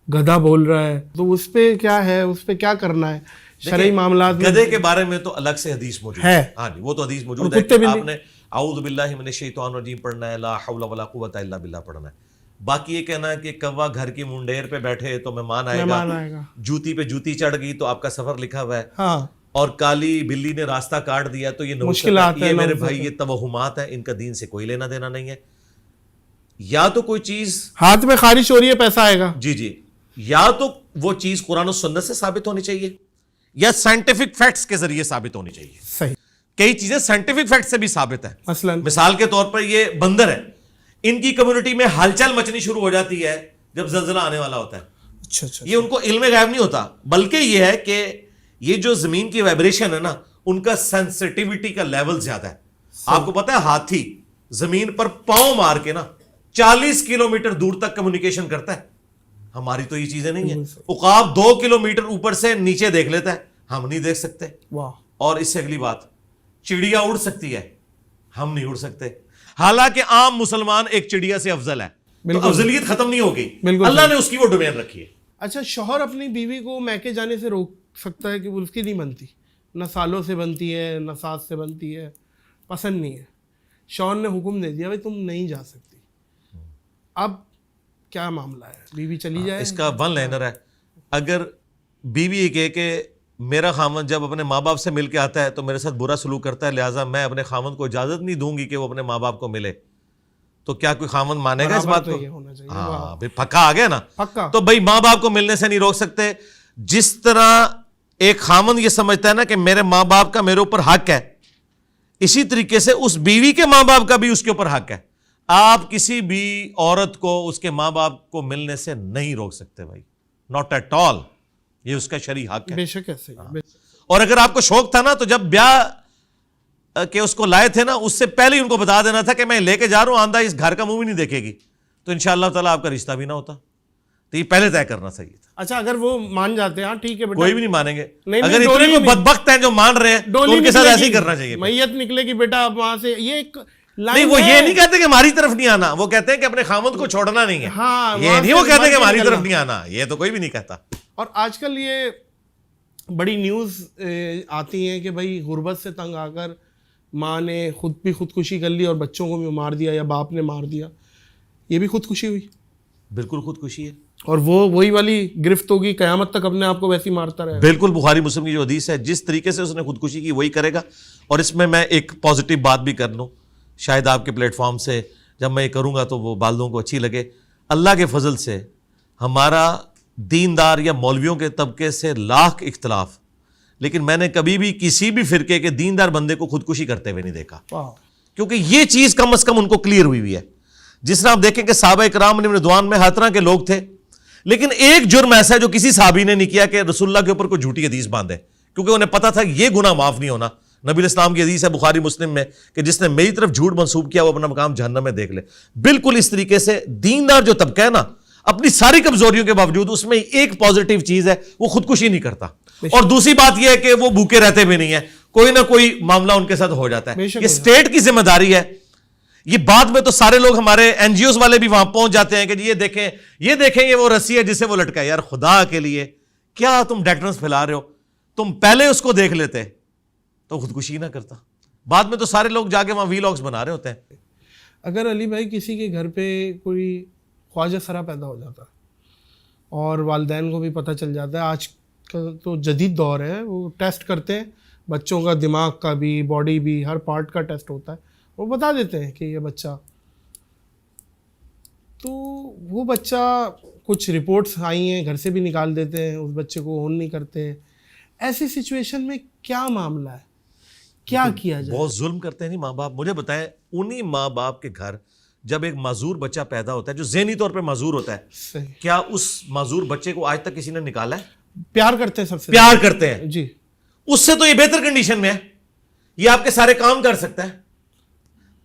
[SPEAKER 1] گدھا بول رہا ہے, تو اس پہ کیا ہے, اس پہ کیا کرنا ہے شرعی معاملات میں؟
[SPEAKER 2] گدھے کے بارے میں تو الگ سے حدیث موجود ہے. ہاں جی, وہ تو حدیث موجود ہے کہ آپ نے اعوذ باللہ من الشیطان الرجیم پڑھنا ہے, لا حول ولا قوت الا باللہ پڑھنا ہے. باقی یہ کہنا کہ کوا گھر کی منڈیر پہ بیٹھے تو مہمان آئے گا, جوتی پہ جوتی چڑھ گئی تو آپ کا سفر لکھا ہوا ہے,
[SPEAKER 1] ہاں,
[SPEAKER 2] اور کالی بلی نے راستہ کاٹ دیا تو یہ
[SPEAKER 1] مشکلات
[SPEAKER 2] یہ میرے بھائی یہ توہمات ہیں, ان کا دین سے کوئی لینا دینا نہیں ہے. یا تو کوئی چیز
[SPEAKER 1] ہاتھ میں خارش ہو رہی ہے پیسہ آئے گا,
[SPEAKER 2] جی, یا تو وہ چیز قرآن و سنت سے ثابت ہونی چاہیے یا سائنٹیفک فیکٹس کے ذریعے ثابت ہونی چاہیے.
[SPEAKER 1] صحیح,
[SPEAKER 2] کئی چیزیں سائنٹیفک فیکٹ سے بھی ثابت ہیں.
[SPEAKER 1] مثال
[SPEAKER 2] کے طور پر یہ بندر ہے, ان کی کمیونٹی میں ہلچل مچنی شروع ہو جاتی ہے جب زلزلہ آنے والا ہوتا ہے.
[SPEAKER 1] اچھا,
[SPEAKER 2] یہ ان کو علم غیب نہیں ہوتا, بلکہ یہ ہے کہ یہ جو زمین کی وائبریشن ہے نا, ان کا سینسٹیوٹی کا لیول زیادہ ہے. آپ کو پتا ہے ہاتھی زمین پر پاؤں مار کے نا 40 کلومیٹر دور تک کمیونیکیشن کرتا ہے. ہماری تو یہ چیزیں نہیں ہیں. عقاب 2 کلومیٹر اوپر سے نیچے دیکھ لیتا ہے, ہم نہیں دیکھ سکتے. اور اس سے اگلی بات, چڑیا اڑ سکتی ہے, ہم نہیں اڑ سکتے. حالانکہ عام مسلمان ایک چڑیا سے افضل ہے, تو افضلیت ختم نہیں ہوگی, اللہ نے اس کی وہ ڈومین رکھی ہے.
[SPEAKER 1] اچھا, شوہر اپنی بیوی کو میکے جانے سے روک سکتا ہے کہ وہ اس کی نہیں بنتی, نہ سالوں سے بنتی ہے نہ ساس سے بنتی ہے, پسند نہیں ہے, شوہر نے حکم دے دیا بھائی تم نہیں جا سکتی, اب کیا معاملہ ہے, بیوی چلی جائے؟
[SPEAKER 2] اس کا ون لائنر ہے. اگر بیوی یہ کہے کہ میرا خاوند جب اپنے ماں باپ سے مل کے آتا ہے تو میرے ساتھ برا سلوک کرتا ہے, لہٰذا میں اپنے خاوند کو اجازت نہیں دوں گی کہ وہ اپنے ماں باپ کو ملے, تو کیا کوئی خاوند مانے گا اس بات کو؟ ہاں بھائی, پکا آ گیا نا. تو بھائی ماں باپ کو ملنے سے نہیں روک سکتے. جس طرح ایک خاوند یہ سمجھتا ہے نا کہ میرے ماں باپ کا میرے اوپر حق ہے, اسی طریقے سے اس بیوی کے ماں باپ کا بھی اس کے اوپر حق ہے. آپ کسی بھی عورت کو اس کے ماں باپ کو ملنے سے نہیں روک سکتے بھائی, ناٹ ایٹ آل. یہ اس کا شرعی حق ہے.
[SPEAKER 1] بے شک ایسے.
[SPEAKER 2] اور اگر آپ کو شوق تھا نا تو جب بیاہ کہ اس کو لائے تھے نا, اس سے پہلے ہی ان کو بتا دینا تھا کہ میں لے کے جا رہا ہوں, آندہ اس گھر کا منہ بھی نہیں دیکھے گی, تو انشاءاللہ تعالیٰ آپ کا رشتہ بھی نہ ہوتا. تو یہ پہلے طے کرنا صحیح تھا.
[SPEAKER 1] اچھا, اگر وہ مان جاتے ہیں ٹھیک ہے بیٹا,
[SPEAKER 2] کوئی بھی نہیں مانیں گے. اگر اتنے کوئی بدبخت ہیں جو مان رہے ہیں تو ان کے ساتھ ایسے ہی کرنا چاہیے.
[SPEAKER 1] میت نکلے گی بیٹا اب وہاں سے, یہ ایک
[SPEAKER 2] نہیں, وہ یہ نہیں کہتے کہ ہماری طرف نہیں آنا, وہ کہتے ہیں کہ اپنے خاوند کو چھوڑنا نہیں ہے.
[SPEAKER 1] ہاں,
[SPEAKER 2] یہ نہیں وہ کہتے کہ ہماری طرف نہیں آنا, یہ تو کوئی بھی نہیں کہتا.
[SPEAKER 1] اور آج کل یہ بڑی نیوز آتی ہیں کہ بھائی غربت سے تنگ آ کر ماں نے خود بھی خودکشی کر لی اور بچوں کو بھی مار دیا, یا باپ نے مار دیا, یہ بھی خودکشی ہوئی.
[SPEAKER 2] بالکل خودکشی ہے,
[SPEAKER 1] اور وہی والی گرفت ہوگی, قیامت تک اپنے آپ کو ویسے ہی مارتا رہے.
[SPEAKER 2] بالکل بخاری مسلم کی جو حدیث ہے, جس طریقے سے اس نے خودکشی کی وہی کرے گا. اور اس میں ایک پازیٹیو بات بھی کر لوں, شاید آپ کے پلیٹ فارم سے جب میں یہ کروں گا تو وہ بالدوں کو اچھی لگے. اللہ کے فضل سے ہمارا دیندار یا مولویوں کے طبقے سے لاکھ اختلاف, لیکن میں نے کبھی بھی کسی بھی فرقے کے دیندار بندے کو خودکشی کرتے ہوئے نہیں دیکھا, کیونکہ یہ چیز کم از کم ان کو کلیئر ہوئی ہے. جس طرح آپ دیکھیں کہ صحابہ کرام علیہم رضوان میں ہر طرح کے لوگ تھے, لیکن ایک جرم ایسا ہے جو کسی صحابی نے نہیں کیا کہ رسول اللہ کے اوپر کوئی جھوٹی حدیث باندھے, کیونکہ انہیں پتا تھا یہ گناہ معاف نہیں ہونا. نبی علیہ السلام کی حدیث ہے بخاری مسلم میں کہ جس نے میری طرف جھوٹ منسوب کیا وہ اپنا مقام جہنم میں دیکھ لے. بالکل اس طریقے سے دیندار جو طبقہ ہے نا, اپنی ساری کمزوریوں کے باوجود اس میں ایک پازیٹیو چیز ہے, وہ خودکشی نہیں کرتا. اور دوسری بات یہ ہے کہ وہ بھوکے رہتے بھی نہیں ہیں, کوئی نہ کوئی معاملہ ان کے ساتھ ہو جاتا ہے. یہ اسٹیٹ کی ذمہ داری ہے. یہ بعد میں تو سارے لوگ ہمارے این جی اوز والے بھی وہاں پہنچ جاتے ہیں کہ یہ دیکھیں یہ وہ رسی ہے جسے وہ لٹکا ہے. یار خدا کے لیے کیا تم ڈیٹرنس پھیلا رہے ہو, تم پہلے اس کو دیکھ لیتے تو خودکشی نہ کرتا. بعد میں تو سارے لوگ جا کے وہاں ویلاگز بنا رہے ہوتے ہیں.
[SPEAKER 1] اگر علی بھائی کسی کے گھر پہ کوئی خواجہ سرا پیدا ہو جاتا اور والدین کو بھی پتہ چل جاتا ہے, آج کا تو جدید دور ہے, وہ ٹیسٹ کرتے ہیں بچوں کا, دماغ کا بھی, باڈی بھی, ہر پارٹ کا ٹیسٹ ہوتا ہے, وہ بتا دیتے ہیں کہ یہ بچہ, تو وہ بچہ کچھ رپورٹس آئی ہیں گھر سے بھی نکال دیتے ہیں, اس بچے کو اون نہیں کرتے. ایسی سچویشن میں کیا معاملہ ہے, کیا کیا جائے؟
[SPEAKER 2] بہت ظلم کرتے ہیں نہیں ماں باپ. مجھے بتائیں, انہی ماں باپ کے گھر جب ایک معذور بچہ پیدا ہوتا ہے جو ذہنی طور پہ معذور ہوتا ہے, کیا اس معذور بچے کو آج تک کسی نے نکالا ہے؟
[SPEAKER 1] پیار کرتے ہیں, سب سے
[SPEAKER 2] پیار کرتے ہیں
[SPEAKER 1] جی.
[SPEAKER 2] اس سے تو یہ بہتر کنڈیشن میں ہے, یہ آپ کے سارے کام کر سکتا ہے,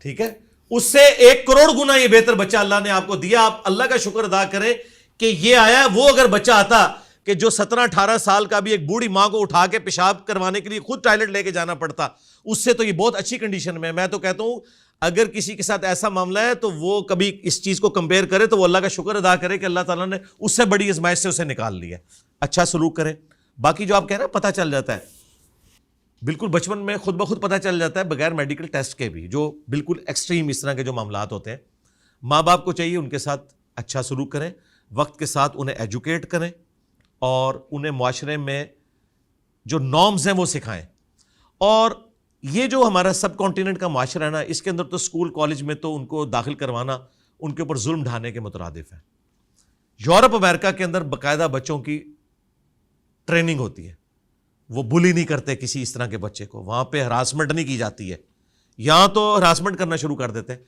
[SPEAKER 2] ٹھیک ہے, اس سے 1 کروڑ گنا یہ بہتر بچہ اللہ نے آپ کو دیا. آپ اللہ کا شکر ادا کریں کہ یہ آیا. وہ اگر بچہ آتا کہ جو 17-18 سال کا بھی ایک بوڑھی ماں کو اٹھا کے پیشاب کروانے کے لیے خود ٹوائلٹ لے کے جانا پڑتا, اس سے تو یہ بہت اچھی کنڈیشن میں. میں تو کہتا ہوں اگر کسی کے ساتھ ایسا معاملہ ہے تو وہ کبھی اس چیز کو کمپیئر کرے تو وہ اللہ کا شکر ادا کرے کہ اللہ تعالیٰ نے اس سے بڑی آزمائش سے اسے نکال لیا. اچھا سلوک کرے. باقی جو آپ کہہ رہے ہیں پتہ چل جاتا ہے, بالکل بچپن میں خود بخود پتہ چل جاتا ہے بغیر میڈیکل ٹیسٹ کے بھی, جو بالکل ایکسٹریم اس طرح کے جو معاملات ہوتے ہیں. ماں باپ کو چاہیے ان کے ساتھ اچھا سلوک کریں, وقت کے ساتھ انہیں ایجوکیٹ کریں اور انہیں معاشرے میں جو نارمز ہیں وہ سکھائیں. اور یہ جو ہمارا سب کانٹیننٹ کا معاشرہ ہے نا, اس کے اندر تو اسکول کالج میں تو ان کو داخل کروانا ان کے اوپر ظلم ڈھانے کے مترادف ہے. یورپ امریکہ کے اندر باقاعدہ بچوں کی ٹریننگ ہوتی ہے, وہ بلی نہیں کرتے کسی اس طرح کے بچے کو, وہاں پہ ہراسمنٹ نہیں کی جاتی ہے. یہاں تو ہراسمنٹ کرنا شروع کر دیتے ہیں.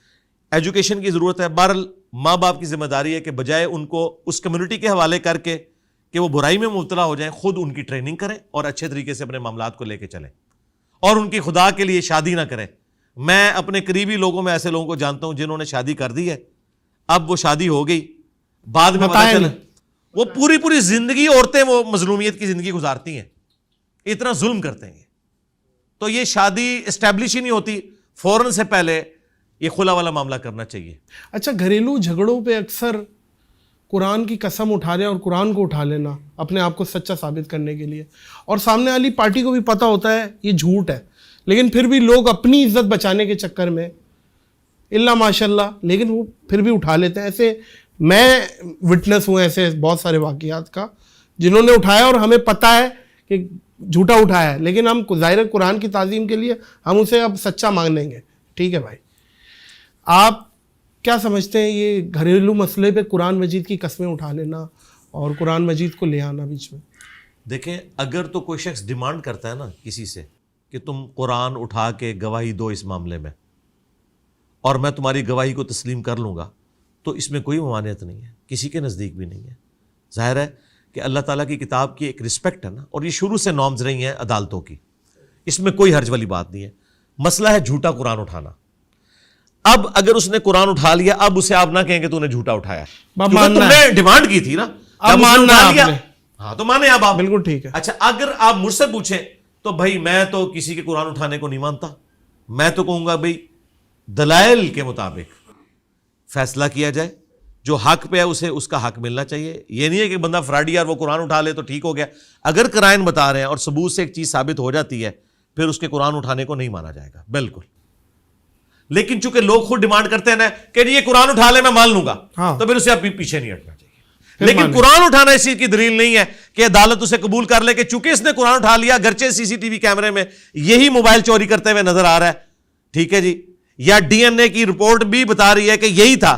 [SPEAKER 2] ایجوکیشن کی ضرورت ہے. بہرحال ماں باپ کی ذمہ داری ہے کہ بجائے ان کو اس کمیونٹی کے حوالے کر کے کہ وہ برائی میں مبتلا ہو جائیں, خود ان کی ٹریننگ کریں اور اچھے طریقے سے اپنے معاملات کو لے کے چلیں, اور ان کی خدا کے لیے شادی نہ کریں. میں اپنے قریبی لوگوں میں ایسے لوگوں کو جانتا ہوں جنہوں نے شادی کر دی ہے, اب وہ شادی ہو گئی, بعد میں پتہ چلا وہ پوری زندگی عورتیں وہ مظلومیت کی زندگی گزارتی ہیں, اتنا ظلم کرتے ہیں. تو یہ شادی اسٹیبلش ہی نہیں ہوتی, فوراً سے پہلے یہ خلا والا معاملہ کرنا چاہیے.
[SPEAKER 1] اچھا, گھریلو جھگڑوں پہ اکثر قرآن کی قسم اٹھا لیں اور قرآن کو اٹھا لینا اپنے آپ کو سچا ثابت کرنے کے لیے, اور سامنے والی پارٹی کو بھی پتہ ہوتا ہے یہ جھوٹ ہے, لیکن پھر بھی لوگ اپنی عزت بچانے کے چکر میں اللہ ماشاء اللہ لیکن وہ پھر بھی اٹھا لیتے ہیں. ایسے میں وٹنس ہوں ایسے بہت سارے واقعات کا جنہوں نے اٹھایا اور ہمیں پتہ ہے کہ جھوٹا اٹھایا ہے, لیکن ہم ظاہر قرآن کی تعظیم کے لیے ہم اسے اب سچا مان لیں گے. ٹھیک ہے بھائی, آپ کیا سمجھتے ہیں یہ گھریلو مسئلے پہ قرآن مجید کی قسمیں اٹھا لینا اور قرآن مجید کو لے آنا بیچ میں؟
[SPEAKER 2] دیکھیں, اگر تو کوئی شخص ڈیمانڈ کرتا ہے نا کسی سے کہ تم قرآن اٹھا کے گواہی دو اس معاملے میں اور میں تمہاری گواہی کو تسلیم کر لوں گا, تو اس میں کوئی ممانعت نہیں ہے, کسی کے نزدیک بھی نہیں ہے. ظاہر ہے کہ اللہ تعالیٰ کی کتاب کی ایک رسپیکٹ ہے نا, اور یہ شروع سے نارمز رہی ہیں عدالتوں کی, اس میں کوئی حرج والی بات نہیں ہے. مسئلہ ہے جھوٹا قرآن اٹھانا. اب اگر اس نے قرآن اٹھا لیا, اب اسے آپ نہ کہیں کہ تو نے جھوٹا اٹھایا, تم نے ڈیمانڈ کی تھی نا, اب ماننا ہے, ہاں تو مانے اب آپ.
[SPEAKER 1] بالکل ٹھیک ہے.
[SPEAKER 2] اچھا, اگر آپ مجھ سے پوچھیں تو بھائی میں تو کسی کے قرآن اٹھانے کو نہیں مانتا, میں تو کہوں گا بھائی دلائل کے مطابق فیصلہ کیا جائے, جو حق پہ ہے اسے اس کا حق ملنا چاہیے. یہ نہیں ہے کہ بندہ فراڈی اور وہ قرآن اٹھا لے تو ٹھیک ہو گیا. اگر قرائن بتا رہے ہیں اور ثبوت سے ایک چیز ثابت ہو جاتی ہے, پھر اس کے قرآن اٹھانے کو نہیں مانا جائے گا بالکل. لیکن چونکہ لوگ خود ڈیمانڈ کرتے ہیں نا کہ یہ قرآن اٹھا لے میں مان لوں گا, تو پھر اسے آپ پیچھے نہیں ہٹنا چاہیے. لیکن قرآن اٹھانا اس چیز کی دلیل نہیں ہے کہ عدالت اسے قبول کر لے کہ چونکہ اس نے قرآن اٹھا لیا, گرچہ سی سی ٹی وی کیمرے میں یہی موبائل چوری کرتے ہوئے نظر آ رہا ہے, ٹھیک ہے جی, یا ڈی این اے کی رپورٹ بھی بتا رہی ہے کہ یہی تھا,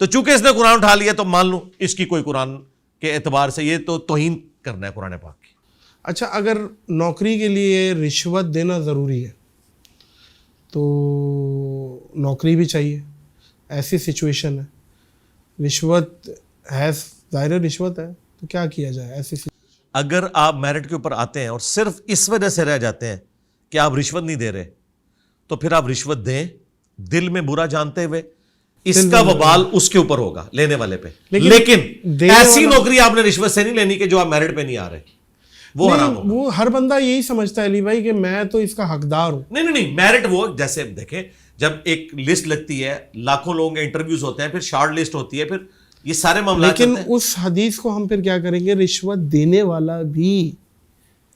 [SPEAKER 2] تو چونکہ اس نے قرآن اٹھا لیا تو مان لوں, اس کی کوئی قرآن کے اعتبار سے یہ تو توہین کرنا ہے قرآن پاک کی.
[SPEAKER 1] اچھا, اگر نوکری کے لیے رشوت دینا ضروری ہے تو نوکری بھی چاہیے, ایسی سچویشن ہے, رشوت ہے, ظاہر رشوت ہے, تو کیا کیا جائے ایسی
[SPEAKER 2] اگر آپ میرٹ کے اوپر آتے ہیں اور صرف اس وجہ سے رہ جاتے ہیں کہ آپ رشوت نہیں دے رہے, تو پھر آپ رشوت دیں دل میں برا جانتے ہوئے, اس کا وبال اس کے اوپر ہوگا لینے والے پہ. لیکن ایسی نوکری آپ نے رشوت سے نہیں لینی کہ جو آپ میرٹ پہ نہیں آ رہے, وہ حرام ہوگا.
[SPEAKER 1] وہ ہر بندہ یہی سمجھتا ہے علی بھائی کہ میں تو اس کا حقدار ہوں.
[SPEAKER 2] نہیں, میرٹ وہ جیسے دیکھیں جب ایک لسٹ لگتی ہے, لاکھوں لوگوں کے انٹرویوز ہوتے ہیں, پھر شارٹ لسٹ ہوتی ہے, پھر یہ سارے معاملات.
[SPEAKER 1] لیکن اس حدیث کو ہم پھر کیا کریں گے, رشوت دینے والا بھی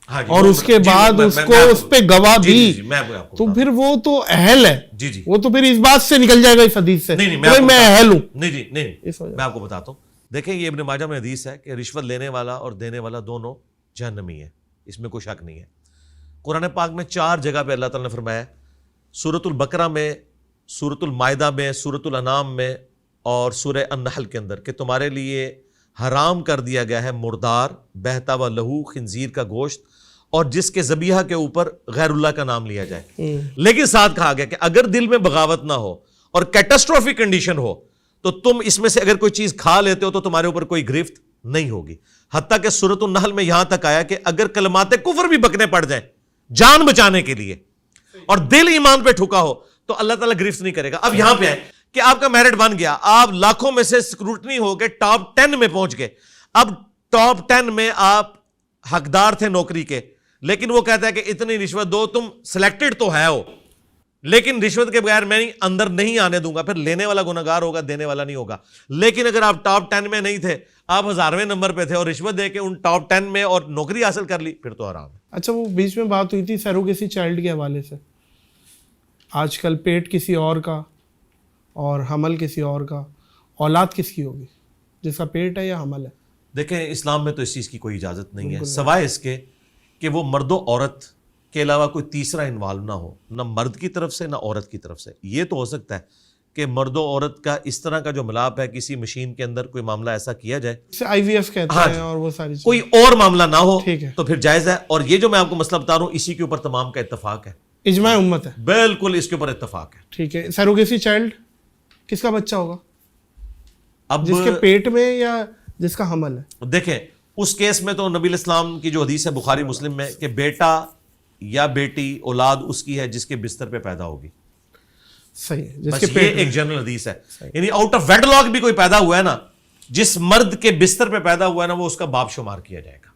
[SPEAKER 1] اور اس کے بعد اس کو اس پہ گواہ بھی, تو پھر وہ تو اہل ہے, وہ تو پھر اس بات سے نکل جائے گا اس حدیث سے میں اہل ہوں.
[SPEAKER 2] نہیں, میں آپ کو بتاتا ہوں. دیکھیں یہ ابن ماجہ میں حدیث ہے کہ رشوت لینے والا اور دینے والا دونوں جہنمی ہے, اس میں کوئی شک نہیں ہے. قرآن پاک میں 4 جگہ پہ اللہ تعالیٰ نے فرمایا, سورۃ البقرہ میں, سورۃ المائدہ میں, سورۃ الانعام میں اور سورہ النحل کے اندر, کہ تمہارے لیے حرام کر دیا گیا ہے مردار, بہتا ہوا لہو, خنزیر کا گوشت, اور جس کے ذبیحہ کے اوپر غیر اللہ کا نام لیا جائے. لیکن ساتھ کہا گیا کہ اگر دل میں بغاوت نہ ہو اور کیٹاسٹروفی کنڈیشن ہو تو تم اس میں سے اگر کوئی چیز کھا لیتے ہو تو تمہارے اوپر کوئی گرفت نہیں ہوگی. حتیٰ کہ سورۃ النحل میں یہاں تک آیا کہ اگر کلمات کفر بھی بکنے پڑ جائیں جان بچانے کے لیے اور دل ایمان پہ ٹھکا ہو تو اللہ تعالیٰ گرفت نہیں کرے گا. اب یہاں پہ آئے کہ آپ کا میرٹ بن گیا, آپ لاکھوں میں سے سکروٹنی ہو کے ٹاپ 10 میں پہنچ گئے. اب ٹاپ 10 میں آپ حقدار تھے نوکری کے, لیکن وہ کہتا ہے کہ اتنی رشوت دو, تم سلیکٹڈ تو ہے ہو لیکن رشوت کے بغیر میں اندر نہیں آنے دوں گا. پھر لینے والا گنہگار ہوگا, دینے والا نہیں ہوگا. لیکن اگر آپ ٹاپ 10 میں نہیں تھے, آپ 1000ویں نمبر پہ تھے اور رشوت دے کے ان ٹاپ 10 میں اور نوکری حاصل کر لی, پھر تو حرام ہے.
[SPEAKER 1] اچھا, وہ بیچ میں بات ہوئی تھی سیروگیسی چائلڈ کے حوالے سے, آج کل پیٹ کسی اور کا اور حمل کسی اور کا, اولاد کس کی ہوگی؟ جس کا پیٹ ہے یا حمل ہے.
[SPEAKER 2] دیکھیں اسلام میں تو اس چیز کی کوئی اجازت نہیں ہے سوائے اس کے کہ وہ مرد و عورت کے علاوہ کوئی تیسرا انوالو نہ ہو, نہ مرد کی طرف سے نہ عورت کی طرف سے. یہ تو ہو سکتا ہے کہ مرد و عورت کا اس طرح کا جو ملاپ ہے کسی مشین کے اندر کوئی معاملہ ایسا کیا جائے,
[SPEAKER 1] IVF کہتے ہیں اور وہ ساری
[SPEAKER 2] کوئی اور معاملہ نہ ہو
[SPEAKER 1] ٹھیک ہے
[SPEAKER 2] تو پھر جائز ہے. اور یہ جو میں آپ کو مسئلہ بتا رہا ہوں اسی کے اوپر تمام کا اتفاق ہے,
[SPEAKER 1] اجماع امت ہے.
[SPEAKER 2] بالکل اس کے اوپر اتفاق ہے.
[SPEAKER 1] ٹھیک ہے. سیروگیسی چائلڈ کس کا بچہ ہوگا؟
[SPEAKER 2] اب
[SPEAKER 1] جس کے پیٹ میں یا جس کا حمل ہے؟
[SPEAKER 2] دیکھیں اس کیس میں تو نبی الاسلام کی جو حدیث ہے بخاری مسلم میں کہ بیٹا یا بیٹی اولاد اس کی ہے جس کے بستر پہ پیدا ہوگی.
[SPEAKER 1] صحیح ہے, جس
[SPEAKER 2] بس
[SPEAKER 1] کے
[SPEAKER 2] یہ
[SPEAKER 1] پیٹ
[SPEAKER 2] ایک جنرل حدیث ہے. یعنی آؤٹ آف ویڈلاک بھی کوئی پیدا ہوا ہے نا, جس مرد کے بستر پہ پیدا ہوا ہے نا وہ اس کا باپ شمار کیا جائے گا.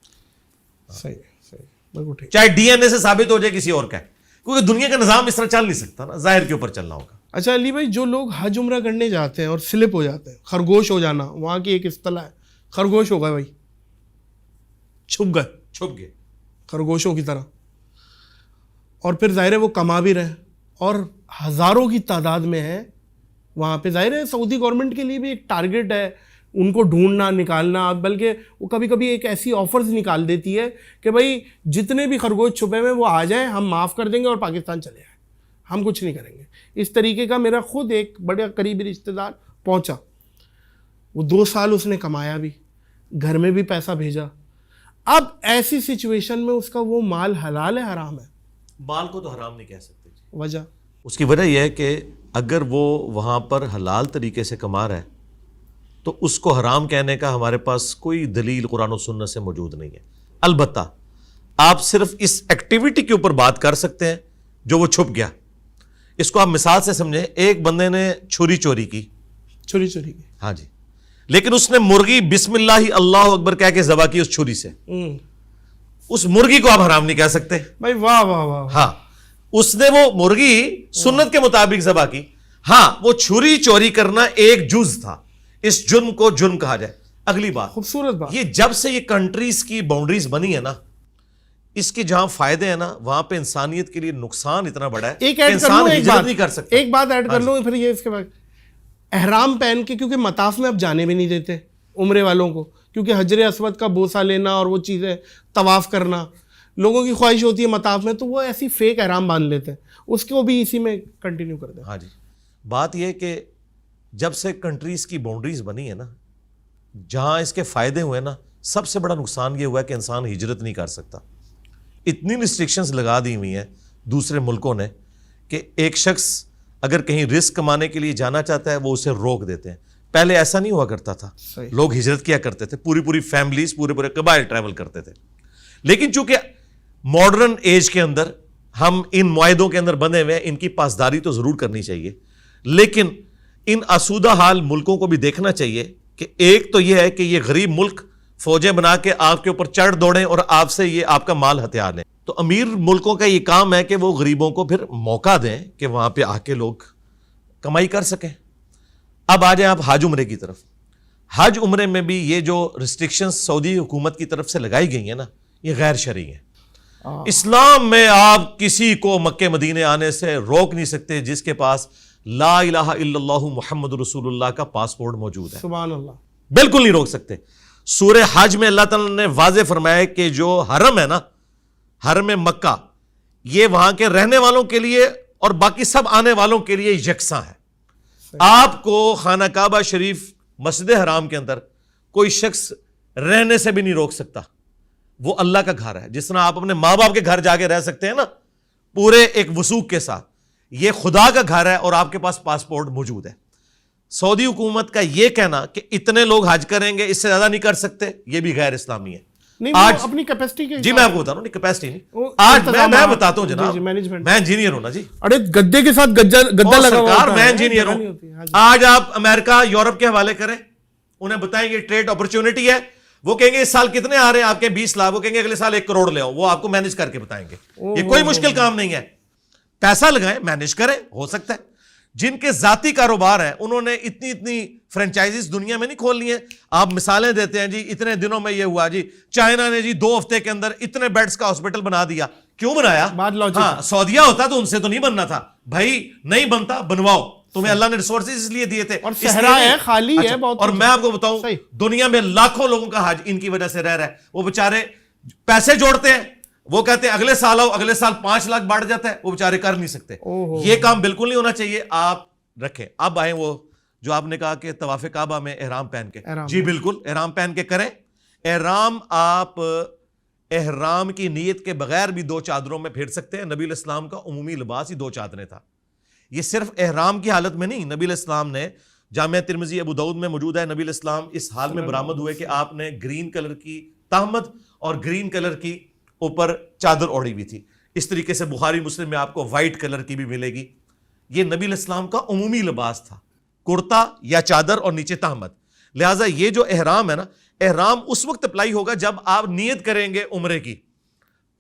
[SPEAKER 1] صحیح صحیح بالکل ٹھیک.
[SPEAKER 2] چاہے DNA سے ثابت ہو جائے کسی اور کا ہے, کیونکہ دنیا کا نظام اس طرح چل نہیں سکتا نا, ظاہر کے اوپر چلنا ہوگا.
[SPEAKER 1] اچھا علی بھائی, جو لوگ حج عمرہ کرنے جاتے ہیں اور سلپ ہو جاتے ہیں, خرگوش ہو جانا وہاں کی ایک اصطلاح ہے, خرگوش ہو گئے بھائی, چھپ گئے خرگوشوں کی طرح, اور پھر ظاہر ہے وہ کما بھی رہے اور ہزاروں کی تعداد میں ہیں وہاں پہ. ظاہر ہے سعودی گورنمنٹ کے لیے بھی ایک ٹارگٹ ہے ان کو ڈھونڈنا نکالنا, بلکہ وہ کبھی کبھی ایک ایسی آفرز نکال دیتی ہے کہ بھائی جتنے بھی خرگوش چھپے ہوئے وہ آ جائیں, ہم معاف کر دیں گے اور پاکستان چلے جائیں, ہم کچھ نہیں کریں گے. اس طریقے کا میرا خود ایک بڑے قریبی رشتہ دار پہنچا, وہ 2 سال اس نے کمایا بھی, گھر میں بھی پیسہ بھیجا. اب ایسی سچویشن میں اس کا وہ مال حلال ہے حرام ہے؟
[SPEAKER 2] مال کو تو حرام نہیں کہہ سکتے.
[SPEAKER 1] وجہ
[SPEAKER 2] اس کی وجہ یہ ہے کہ اگر وہ وہاں پر حلال طریقے سے کما رہا ہے تو اس کو حرام کہنے کا ہمارے پاس کوئی دلیل قرآن و سنت سے موجود نہیں ہے. البتہ آپ صرف اس ایکٹیویٹی کے اوپر بات کر سکتے ہیں جو وہ چھپ گیا. اس کو آپ مثال سے سمجھیں, ایک بندے نے چھری چوری کی, ہاں جی, لیکن اس نے مرغی بسم اللہ اللہ اکبر کہہ کے ذبح کی اس چھری سے, اس مرغی کو آپ حرام نہیں کہہ سکتے
[SPEAKER 1] بھائی. واہ واہ واہ.
[SPEAKER 2] ہاں اس نے وہ مرغی سنت کے مطابق ذبح کی, ہاں وہ چھری چوری کرنا ایک جز تھا, اس جرم کو جرم کہا جائے. اگلی بات,
[SPEAKER 1] خوبصورت بات,
[SPEAKER 2] یہ جب سے یہ کنٹریز کی باؤنڈریز بنی ہے نا, اس کی جہاں فائدے ہیں نا وہاں پہ انسانیت کے لیے نقصان اتنا بڑا ہے کہ انسان ہجرت نہیں کر سکتا.
[SPEAKER 1] ایک بات ایڈ کر لوں پھر یہ اس کے بعد, احرام پہن کے, کیونکہ مطاف میں اب جانے بھی نہیں دیتے عمرے والوں کو, کیونکہ حجر اسود کا بوسہ لینا اور وہ چیزیں طواف کرنا لوگوں کی خواہش ہوتی ہے مطاف میں, تو وہ ایسی فیک احرام باندھ لیتے ہیں, اس کو بھی اسی میں کنٹینیو کر دیں.
[SPEAKER 2] ہاں جی, بات یہ کہ جب سے کنٹریز کی باؤنڈریز بنی ہے نا, جہاں اس کے فائدے ہوئے نا, سب سے بڑا نقصان یہ ہوا ہے کہ انسان ہجرت نہیں کر سکتا. اتنی ریسٹرکشنز لگا دی ہوئی ہیں دوسرے ملکوں نے کہ ایک شخص اگر کہیں رزق کمانے کے لیے جانا چاہتا ہے وہ اسے روک دیتے ہیں. پہلے ایسا نہیں ہوا کرتا تھا, لوگ ہجرت کیا کرتے تھے, پوری فیملیز پورے قبائل ٹریول کرتے تھے. لیکن چونکہ ماڈرن ایج کے اندر ہم ان معاہدوں کے اندر بندھے ہوئے ہیں, ان کی پاسداری تو ضرور کرنی چاہیے, لیکن ان آسودہ حال ملکوں کو بھی دیکھنا چاہیے کہ ایک تو یہ ہے کہ یہ غریب ملک فوجیں بنا کے آپ کے اوپر چڑھ دوڑیں اور آپ سے یہ آپ کا مال ہتھیار لیں. تو امیر ملکوں کا یہ کام ہے کہ وہ غریبوں کو پھر موقع دیں کہ وہاں پہ آ کے لوگ کمائی کر سکیں. اب آ جائیں آپ حج عمرے کی طرف. حج عمرے میں بھی یہ جو ریسٹرکشنز سعودی حکومت کی طرف سے لگائی گئی ہیں نا, یہ غیر شرعی ہیں. اسلام میں آپ کسی کو مکہ مدینے آنے سے روک نہیں سکتے جس کے پاس لا الہ الا اللہ محمد رسول اللہ کا پاسپورٹ موجود ہے.
[SPEAKER 1] سبحان اللہ,
[SPEAKER 2] بالکل نہیں روک سکتے. سورہ حج میں اللہ تعالیٰ نے واضح فرمایا کہ جو حرم ہے نا, حرم مکہ, یہ وہاں کے رہنے والوں کے لیے اور باقی سب آنے والوں کے لیے یکساں ہے. آپ کو خانہ کعبہ شریف مسجد حرام کے اندر کوئی شخص رہنے سے بھی نہیں روک سکتا. وہ اللہ کا گھر ہے. جس طرح آپ اپنے ماں باپ کے گھر جا کے رہ سکتے ہیں نا پورے ایک وثوق کے ساتھ, یہ خدا کا گھر ہے اور آپ کے پاس پاسپورٹ موجود ہے. سعودی حکومت کا یہ کہنا کہ اتنے لوگ حج کریں گے اس سے زیادہ نہیں کر سکتے, یہ بھی غیر اسلامی ہے.
[SPEAKER 1] آج اپنی کیپیسٹی کے,
[SPEAKER 2] جی میں آپ کو بتا رہا ہوں, کیپیسٹی نہیں, آج میں بتاتا ہوں جناب, میں انجینئر ہوں نا جی.
[SPEAKER 1] ارے گدے کے ساتھ گدا لگا ہوا ہے,
[SPEAKER 2] میں انجینئر ہوں. آج آپ امریکہ یورپ کے حوالے کریں, انہیں بتائیں گے ٹریڈ اپرچونٹی ہے, وہ کہیں گے اس سال کتنے آ رہے ہیں آپ کے 20 لاکھ, وہ کہیں گے اگلے سال 1 کروڑ لے آؤ, وہ آپ کو مینج کر کے بتائیں گے. یہ کوئی مشکل کام نہیں ہے, پیسہ لگائیں مینج کریں, ہو سکتا ہے. جن کے ذاتی کاروبار ہیں انہوں نے اتنی فرنچائزز دنیا میں نہیں کھولنی ہیں. آپ مثالیں دیتے ہیں جی, اتنے دنوں میں یہ ہوا جی, چائنا نے جی 2 ہفتے کے اندر اتنے بیڈز کا ہاسپٹل بنا دیا. کیوں بنایا؟ ہاں, سعودیہ ہوتا تو ان سے تو نہیں بننا تھا بھائی, نہیں بنتا بنواؤ. تمہیں اللہ نے ریسورسز اس لیے دیے تھے,
[SPEAKER 1] اور صحرا ہے, خالی ہے
[SPEAKER 2] اچھا,
[SPEAKER 1] بہت.
[SPEAKER 2] اور میں آپ کو بتاؤں دنیا میں لاکھوں لوگوں کا حج ان کی وجہ سے رہ رہا ہے. وہ بےچارے پیسے جوڑتے ہیں, وہ کہتے ہیں اگلے سال آؤ, اگلے سال 5 لاکھ بانٹ جاتا ہے, وہ بےچارے کر نہیں سکتے. یہ کام بالکل نہیں ہونا چاہیے, آپ رکھیں. اب آئیں وہ جو آپ نے کہا کہ طواف کعبہ میں احرام پہن کے, جی بالکل احرام پہن کے کریں. احرام آپ احرام کی نیت کے بغیر بھی 2 چادروں میں پھیر سکتے ہیں. نبی علیہ السلام کا عمومی لباس ہی 2 چادریں تھا. یہ صرف احرام کی حالت میں نہیں, نبی علیہ السلام نے جامعہ ترمذی ابو داؤد میں موجود ہے, نبی علیہ السلام اس حال میں برآمد ہوئے کہ آپ نے گرین کلر کی تہمت اور گرین کلر کی اوپر چادر اوڑھی ہوئی تھی. اس طریقے سے بخاری مسلم میں آپ کو وائٹ کلر کی بھی ملے گی. یہ نبی علیہ السلام کا عمومی لباس تھا, کرتا یا چادر اور نیچے تہمت. لہٰذا یہ جو احرام ہے نا, احرام اس وقت اپلائی ہوگا جب آپ نیت کریں گے عمرے کی,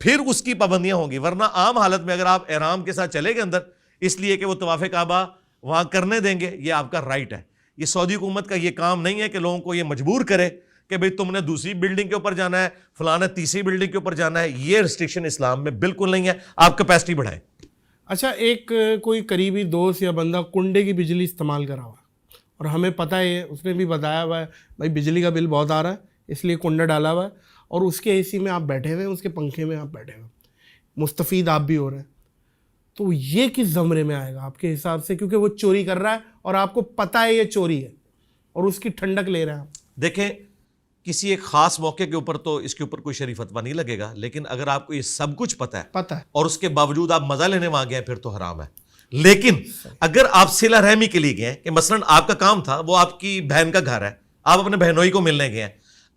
[SPEAKER 2] پھر اس کی پابندیاں ہوں گی. ورنہ عام حالت میں اگر آپ احرام کے ساتھ چلے گئے اندر اس لیے کہ وہ طواف کعبہ وہاں کرنے دیں گے, یہ آپ کا رائٹ ہے. یہ سعودی حکومت کا یہ کام نہیں ہے کہ لوگوں کو یہ مجبور کرے کہ بھئی تم نے دوسری بلڈنگ کے اوپر جانا ہے, فلاں تیسری بلڈنگ کے اوپر جانا ہے. یہ ریسٹرکشن اسلام میں بالکل نہیں ہے. آپ کیپیسٹی بڑھائیں.
[SPEAKER 1] اچھا, ایک کوئی قریبی دوست یا بندہ کنڈے کی بجلی استعمال کرا ہوا اور ہمیں پتہ ہے, اس نے بھی بتایا ہوا ہے بھائی بجلی کا بل بہت آ رہا ہے اس لیے کنڈا ڈالا ہوا ہے, اور اس کے اے سی میں آپ بیٹھے ہوئے ہیں, اس کے پنکھے میں آپ بیٹھے ہوئے ہیں, مستفید آپ بھی ہو رہے ہیں. تو یہ کس زمرے میں آئے گا آپ کے حساب سے؟ کیونکہ وہ چوری کر رہا ہے اور آپ کو پتہ ہے یہ چوری ہے اور اس کی ٹھنڈک لے رہے ہیں آپ.
[SPEAKER 2] دیکھیں, کسی ایک خاص موقع کے اوپر تو اس کے اوپر کوئی شرعی فتویٰ نہیں لگے گا, لیکن اگر آپ کو یہ سب کچھ پتہ ہے اور اس کے باوجود آپ مزہ لینے وہاں گئے ہیں پھر تو حرام ہے. لیکن اگر آپ صلہ رحمی کے لیے گئے کہ مثلاً آپ کا کام تھا, وہ آپ کی بہن کا گھر ہے, آپ اپنے بہنوئی کو ملنے گئے ہیں,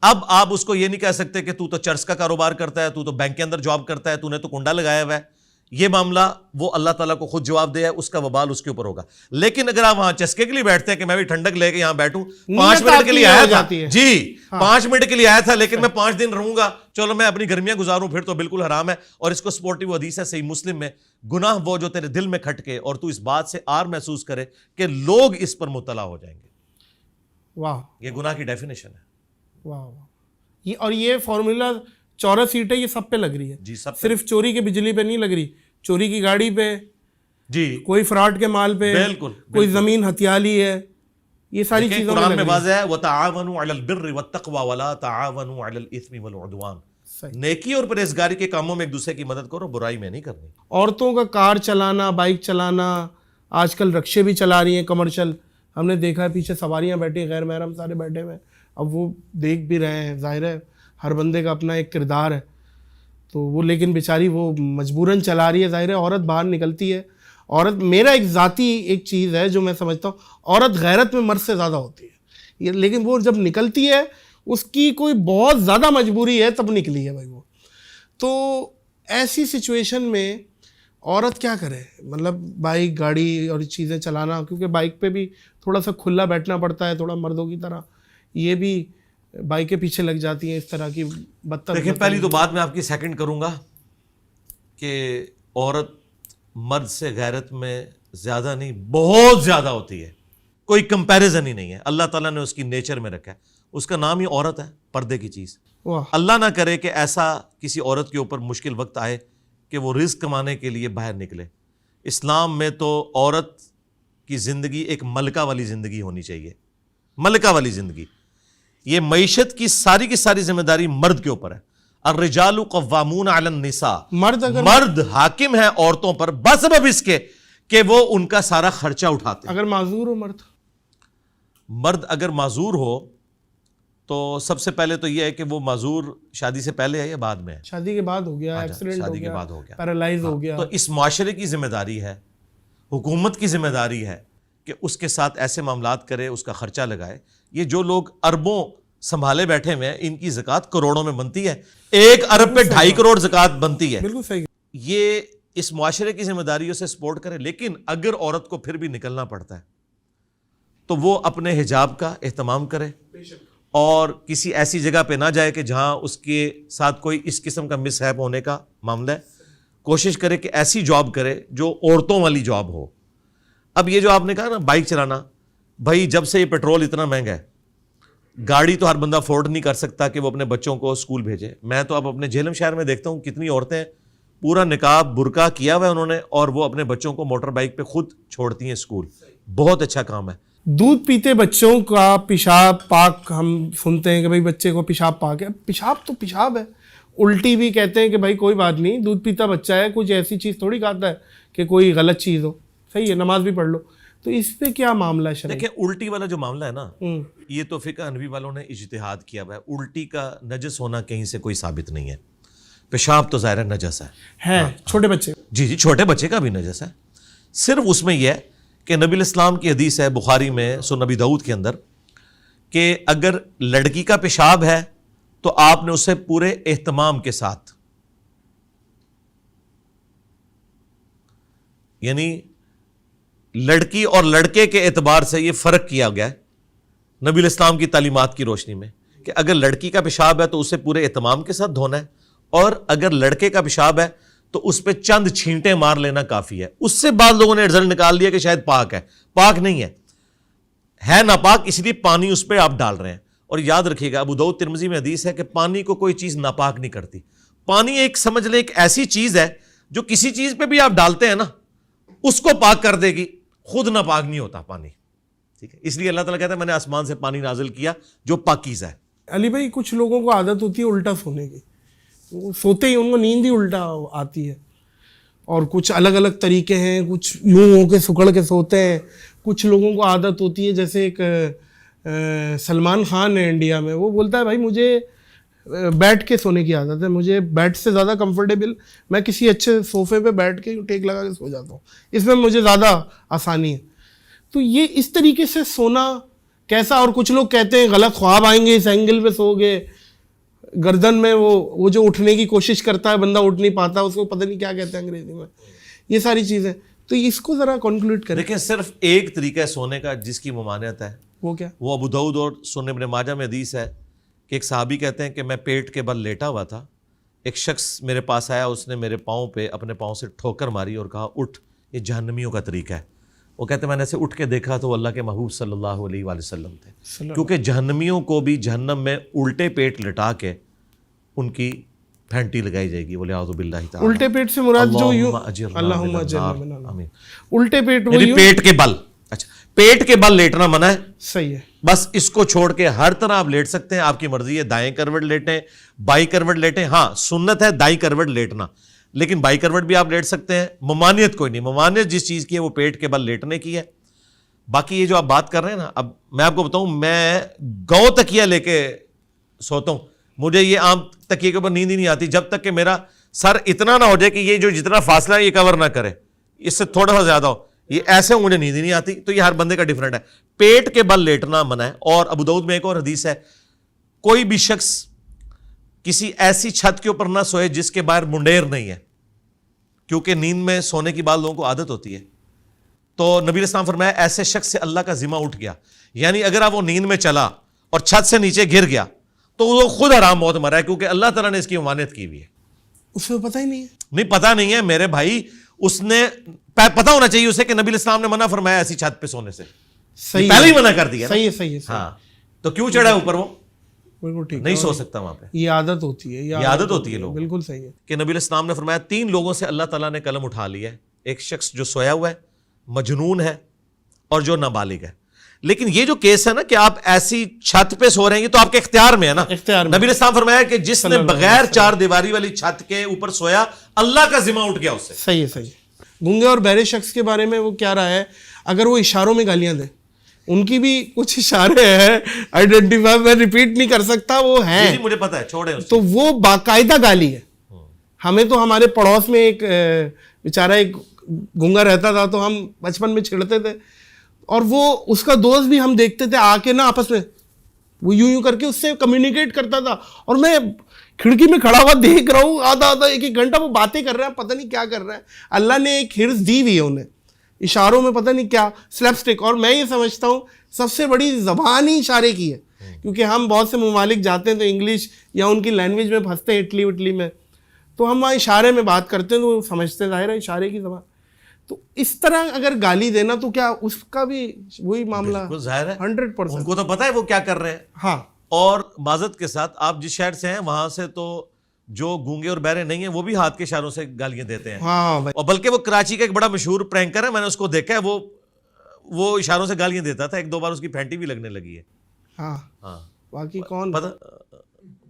[SPEAKER 2] اب آپ اس کو یہ نہیں کہہ سکتے کہ تو چرس کا کاروبار کرتا ہے, تو بینک کے اندر جاب کرتا ہے, تو نے تو کنڈا لگایا ہوا ہے. یہ معاملہ وہ اللہ تعالیٰ کو خود جواب دیا ہے, اس کا وبال اس کے اوپر ہوگا. لیکن اگر آپ وہاں چسکے کے لیے بیٹھتے ہیں کہ میں بھی ٹھنڈک لے کے یہاں بیٹھوں, 5 منٹ کے لیے آیا تھا, جی 5 منٹ کے لیے آیا تھا, لیکن میں 5 دن رہوں گا, چلو میں اپنی گرمیاں گزاروں, پھر تو بالکل حرام ہے. اور اس کو سپورٹیو حدیث ہے صحیح مسلم میں, گناہ وہ جو تیرے دل میں کھٹکے اور تو اس بات سے آر محسوس کرے کہ لوگ اس پر مطلع ہو جائیں گے.
[SPEAKER 1] واہ,
[SPEAKER 2] یہ گناہ کی ڈیفینیشن ہے.
[SPEAKER 1] واہ, یہ اور یہ فارمولا چورس سیٹیں یہ سب پہ لگ رہی ہے,
[SPEAKER 2] جی سب
[SPEAKER 1] صرف چوری کے بجلی پہ نہیں لگ رہی, چوری کی گاڑی پہ,
[SPEAKER 2] جی
[SPEAKER 1] کوئی فراڈ کے مال پہ,
[SPEAKER 2] بالکل,
[SPEAKER 1] کوئی زمین ہتھیالی ہے, یہ ساری چیزوں
[SPEAKER 2] قرآن میں واضح ہے وَتَعَاوَنُوا عَلَى الْبِرِّ وَالتَّقْوَى وَلَا تَعَاوَنُوا عَلَى الْإِثْمِ وَالْعُدْوَانِ. نیکی اور پرہیزگاری کے کاموں میں ایک دوسرے کی مدد کرو, برائی میں نہیں کرنی.
[SPEAKER 1] عورتوں کا کار چلانا, بائک چلانا, آج کل رکشے بھی چلا رہی ہیں کمرشل, ہم نے دیکھا ہے پیچھے سواریاں بیٹھی, غیر محرم سارے بیٹھے ہوئے ہیں. اب وہ دیکھ بھی رہے ہیں, ظاہر ہے ہر بندے کا اپنا ایک کردار ہے, تو وہ لیکن بیچاری وہ مجبوراً چلا رہی ہے. ظاہر ہے عورت باہر نکلتی ہے, عورت, میرا ایک ذاتی ایک چیز ہے جو میں سمجھتا ہوں, عورت غیرت میں مرد سے زیادہ ہوتی ہے, لیکن وہ جب نکلتی ہے اس کی کوئی بہت زیادہ مجبوری ہے تب نکلی ہے بھائی وہ. تو ایسی سچویشن میں عورت کیا کرے؟ مطلب بائک گاڑی اور چیزیں چلانا, کیونکہ بائک پہ بھی تھوڑا سا کھلا بیٹھنا پڑتا ہے, تھوڑا مردوں کی طرح, یہ بھی بائک کے پیچھے لگ جاتی ہیں اس طرح کی بدتر.
[SPEAKER 2] دیکھیں, پہلی تو بات میں آپ کی سیکنڈ کروں گا کہ عورت مرد سے غیرت میں زیادہ نہیں, بہت زیادہ ہوتی ہے, کوئی کمپیریزن ہی نہیں ہے. اللہ تعالیٰ نے اس کی نیچر میں رکھا ہے, اس کا نام ہی عورت ہے, پردے کی چیز. اللہ نہ کرے کہ ایسا کسی عورت کے اوپر مشکل وقت آئے کہ وہ رزق کمانے کے لیے باہر نکلے. اسلام میں تو عورت کی زندگی ایک ملکہ والی زندگی ہونی چاہیے, ملکہ والی زندگی. یہ معیشت کی ساری ذمہ داری مرد کے اوپر ہے. الرجال قوامون علی النساء, مرد حاکم ہے عورتوں پر بسبب اس کے کہ وہ ان کا سارا خرچہ اٹھاتے ہیں.
[SPEAKER 1] اگر معذور ہو
[SPEAKER 2] مرد اگر معذور ہو تو سب سے پہلے تو یہ ہے کہ وہ معذور شادی سے پہلے ہے یا بعد میں ہے؟
[SPEAKER 1] شادی کے بعد ہو گیا, ایکسیڈنٹ
[SPEAKER 2] شادی کے بعد ہو گیا,
[SPEAKER 1] پیرالائز ہو گیا.
[SPEAKER 2] تو اس معاشرے کی ذمہ داری ہے, حکومت کی ذمہ داری ہے کہ اس کے ساتھ ایسے معاملات کرے, اس کا خرچہ لگائے. یہ جو لوگ اربوں سنبھالے بیٹھے ہوئے ہیں, ان کی زکوٰۃ کروڑوں میں بنتی ہے, 1 ارب پہ 2.5 کروڑ زکوٰۃ بنتی ہے.
[SPEAKER 1] بالکل صحیح.
[SPEAKER 2] یہ اس معاشرے کی ذمہ داریوں سے سپورٹ کرے. لیکن اگر عورت کو پھر بھی نکلنا پڑتا ہے تو وہ اپنے حجاب کا اہتمام کرے اور کسی ایسی جگہ پہ نہ جائے کہ جہاں اس کے ساتھ کوئی اس قسم کا مس ہیپ ہونے کا معاملہ ہے. کوشش کرے کہ ایسی جاب کرے جو عورتوں والی جاب ہو. اب یہ جو آپ نے کہا نا بائک چلانا, بھائی جب سے یہ پیٹرول اتنا مہنگا ہے, گاڑی تو ہر بندہ افورڈ نہیں کر سکتا کہ وہ اپنے بچوں کو اسکول بھیجے. میں تو اب اپنے جہلم شہر میں دیکھتا ہوں کتنی عورتیں پورا نقاب برقع کیا ہوا ہے انہوں نے, اور وہ اپنے بچوں کو موٹر بائک پہ خود چھوڑتی ہیں اسکول. بہت اچھا کام ہے.
[SPEAKER 1] دودھ پیتے بچوں کا پیشاب پاک ہم سنتے ہیں کہ بھائی بچے کو پیشاب پاک ہے. پیشاب تو پیشاب ہے. الٹی بھی کہتے ہیں کہ بھائی کوئی بات نہیں, دودھ پیتا بچہ ہے, کچھ ایسی چیز تھوڑی کھاتا ہے کہ کوئی غلط چیز ہو. صحیح ہے, نماز بھی پڑھ لو. تو اس پہ کیا معاملہ ہے شرعی؟
[SPEAKER 2] دیکھیں الٹی والا جو معاملہ ہے نا, یہ تو فقہ حنفی والوں نے اجتہاد کیا ہوا ہے. الٹی کا نجس ہونا کہیں سے کوئی ثابت نہیں ہے. پیشاب تو ظاہر ہے نجس ہے,
[SPEAKER 1] چھوٹے بچے.
[SPEAKER 2] جی چھوٹے بچے کا بھی نجس ہے. صرف اس میں یہ ہے کہ نبی الاسلام کی حدیث ہے بخاری میں سنن ابی داؤد کے اندر کہ اگر لڑکی کا پیشاب ہے تو آپ نے اسے پورے اہتمام کے ساتھ, یعنی لڑکی اور لڑکے کے اعتبار سے یہ فرق کیا گیا ہے نبی الاسلام کی تعلیمات کی روشنی میں کہ اگر لڑکی کا پیشاب ہے تو اسے پورے اہتمام کے ساتھ دھونا ہے, اور اگر لڑکے کا پیشاب ہے تو اس پہ چند چھینٹیں مار لینا کافی ہے. اس سے بعض لوگوں نے رزلٹ نکال لیا کہ شاید پاک ہے. پاک نہیں ہے ناپاک, اس لیے پانی اس پہ آپ ڈال رہے ہیں. اور یاد رکھیے گا ابو داؤد ترمذی میں حدیث ہے کہ پانی کو کوئی چیز ناپاک نہیں کرتی. پانی ایک سمجھ لیں ایک ایسی چیز ہے جو کسی چیز پہ بھی آپ ڈالتے ہیں نا اس کو پاک کر دے گی, خود ناپاک نہیں ہوتا پانی. ٹھیک ہے, اس لیے اللہ تعالیٰ کہتا ہے میں نے آسمان سے پانی نازل کیا جو پاکیزہ ہے.
[SPEAKER 1] علی بھائی کچھ لوگوں کو عادت ہوتی ہے الٹا سونے کی, وہ سوتے ہی ان کو نیند ہی الٹا آتی ہے, اور کچھ الگ الگ طریقے ہیں. کچھ یوں ہو کے سکڑ کے سوتے ہیں, کچھ لوگوں کو عادت ہوتی ہے. جیسے ایک سلمان خان ہے انڈیا میں, وہ بولتا ہے بھائی مجھے بیٹھ کے سونے کی عادت ہے, مجھے بیڈ سے زیادہ کمفرٹیبل, میں کسی اچھے صوفے پہ بیٹھ کے ٹیک لگا کے سو جاتا ہوں, اس میں مجھے زیادہ آسانی ہے. تو یہ اس طریقے سے سونا کیسا؟ اور کچھ لوگ کہتے ہیں غلط خواب آئیں گے اس اینگل پہ سو گے, گردن میں وہ جو اٹھنے کی کوشش کرتا ہے بندہ اٹھ نہیں پاتا, اس کو پتہ نہیں کیا کہتے ہیں انگریزی میں, یہ ساری چیزیں. تو اس کو ذرا کنکلوڈ کریں.
[SPEAKER 2] دیکھیں صرف ایک طریقہ ہے سونے کا جس کی ممانعت ہے,
[SPEAKER 1] وہ کیا؟
[SPEAKER 2] وہ ابو داؤد اور سنن ابن ماجہ میں حدیث ہے کہ ایک صحابی کہتے ہیں کہ میں پیٹ کے بل لیٹا ہوا تھا, ایک شخص میرے پاس آیا, اس نے میرے پاؤں پہ اپنے پاؤں سے ٹھوکر ماری اور کہا اٹھ, یہ جہنمیوں کا طریقہ ہے. وہ کہتے ہیں میں نے ایسے اٹھ کے دیکھا تو وہ اللہ کے محبوب صلی اللہ علیہ وآلہ وسلم تھے, کیونکہ جہنمیوں کو بھی جہنم میں الٹے پیٹ لٹا کے ان کی پھینٹی لگائی جائے گی. بولے اعوذ باللہ تعالی.
[SPEAKER 1] الٹے پیٹ سے مراد جو یوں, اللہم اجرنا من النار, الٹے پیٹ وہ یوں
[SPEAKER 2] پیٹ کے بل. اچھا پیٹ کے بل لیٹنا منع ہے,
[SPEAKER 1] صحیح ہے.
[SPEAKER 2] بس اس کو چھوڑ کے ہر طرح آپ لیٹ سکتے ہیں, آپ کی مرضی ہے. دائیں کروٹ لیٹیں, بائیں کروٹ لیٹیں. ہاں سنت ہے دائیں کروٹ لیٹنا, لیکن بائیں کروٹ بھی آپ لیٹ سکتے ہیں. ممانعت کوئی نہیں, ممانعت جس چیز کی ہے وہ پیٹ کے بل لیٹنے کی ہے. باقی یہ جو آپ بات کر رہے ہیں نا, اب میں آپ کو بتاؤں, میں گاؤں تکیہ لے کے سوتا ہوں, مجھے یہ عام تکیے کے اوپر نیند ہی نہیں آتی جب تک کہ میرا سر اتنا نہ ہو جائے کہ یہ جو جتنا فاصلہ ہے یہ کور نہ کرے, اس سے تھوڑا سا زیادہ ہو, یہ ایسے مجھے نیند ہی نہیں آتی. تو یہ ہر بندے کا ڈیفرنٹ ہے. پیٹ کے بل لیٹنا منع ہے. اور ابو داؤد میں ایک اور حدیث ہے, کوئی بھی شخص کسی ایسی چھت کے اوپر نہ سوئے جس کے باہر منڈیر نہیں ہے, کیونکہ نیند میں سونے کی بعض لوگوں کو عادت ہوتی ہے. تو نبی علیہ السلام فرمایا ایسے شخص سے اللہ کا ذمہ اٹھ گیا, یعنی اگر آپ وہ نیند میں چلا اور چھت سے نیچے گر گیا تو وہ خود حرام موت مرا ہے, کیونکہ اللہ تعالیٰ نے اس کی ممانعت کی ہوئی ہے.
[SPEAKER 1] اس کو پتہ ہی نہیں ہے.
[SPEAKER 2] نہیں پتہ نہیں ہے میرے بھائی, اس نے پتہ ہونا چاہیے اسے کہ نبی علیہ السلام نے منع فرمایا ایسی چھت پہ سونے سے,
[SPEAKER 1] صحیح
[SPEAKER 2] پہلے ہی منع کر دیا.
[SPEAKER 1] صحیح ہے, صحیح ہے.
[SPEAKER 2] ہاں تو کیوں چڑھا ہے اوپر, وہ
[SPEAKER 1] بالکل ٹھیک,
[SPEAKER 2] نہیں سو سکتا وہاں پہ.
[SPEAKER 1] یہ عادت ہوتی ہے,
[SPEAKER 2] یہ عادت ہوتی ہے لوگوں,
[SPEAKER 1] بالکل صحیح ہے.
[SPEAKER 2] کہ نبی علیہ السلام نے فرمایا 3 لوگوں سے اللہ تعالیٰ نے قلم اٹھا لیا ہے. ایک شخص جو سویا ہوا ہے, مجنون ہے, اور جو نابالغ ہے. لیکن یہ جو کیس ہے نا کہ آپ ایسی چھت پہ سو رہے ہیں, یہ تو آپ کے اختیار میں ہے نا.
[SPEAKER 1] اختیار میں.
[SPEAKER 2] نبی علیہ السلام فرمایا کہ جس نے بغیر 4 دیواری والی چھت کے اوپر سویا, اللہ کا ذمہ اٹھ گیا اس سے.
[SPEAKER 1] صحیح ہے, صحیح. گونگے اور بہرے شخص کے بارے میں وہ کیا رہا ہے؟ اگر وہ اشاروں میں گالیاں دیں, ان کی بھی کچھ اشارے ہیں آئیڈینٹیفائی, میں ریپیٹ نہیں کر سکتا, وہ ہیں,
[SPEAKER 2] مجھے پتا ہے, چھوڑے.
[SPEAKER 1] تو وہ باقاعدہ گالی ہے. ہمیں تو ہمارے پڑوس میں ایک بیچارہ ایک گونگا رہتا تھا, تو ہم بچپن میں چھڑتے تھے, اور وہ اس کا دوست بھی ہم دیکھتے تھے آ کے نا آپس میں وہ یوں کر کے اس سے کمیونیکیٹ کرتا تھا, اور میں کھڑکی میں کھڑا ہوا دیکھ رہا ہوں آدھا 1 گھنٹہ وہ باتیں کر رہا ہے, پتہ نہیں کیا کر رہا ہے. اللہ نے ایک حرص دی ہوئی ہے انہیں اشاروں میں, پتہ نہیں کیا سلیپ اسٹک. اور میں یہ سمجھتا ہوں سب سے بڑی زبان ہی اشارے کی ہے, کیونکہ ہم بہت سے ممالک جاتے ہیں تو انگلش یا ان کی لینگویج میں پھنستے ہیں, اٹلی وٹلی میں, تو ہم وہاں اشارے میں بات کرتے ہیں تو سمجھتے ظاہر ہے اشارے کی زبان. تو اس طرح اگر گالی دینا تو کیا اس کا بھی وہی معاملہ
[SPEAKER 2] ظاہر ہے
[SPEAKER 1] 100%.
[SPEAKER 2] ان کو تو پتا ہے وہ کیا کر رہے ہیں.
[SPEAKER 1] ہاں,
[SPEAKER 2] اور معذرت کے ساتھ آپ جس شہر سے ہیں وہاں سے تو جو گونگے اور بہرے نہیں ہیں وہ بھی ہاتھ کے اشاروں سے گالیاں دیتے ہیں.
[SPEAKER 1] ہاں بھائی.
[SPEAKER 2] اور بلکہ وہ کراچی کا ایک بڑا مشہور پرینکر ہے, میں نے اس کو دیکھا ہے, وہ وہ اشاروں سے گالیاں دیتا تھا, ایک دو بار اس کی پھینٹی بھی لگنے لگی ہے.
[SPEAKER 1] ہاں
[SPEAKER 2] ہاں
[SPEAKER 1] باقی کون
[SPEAKER 2] پتہ,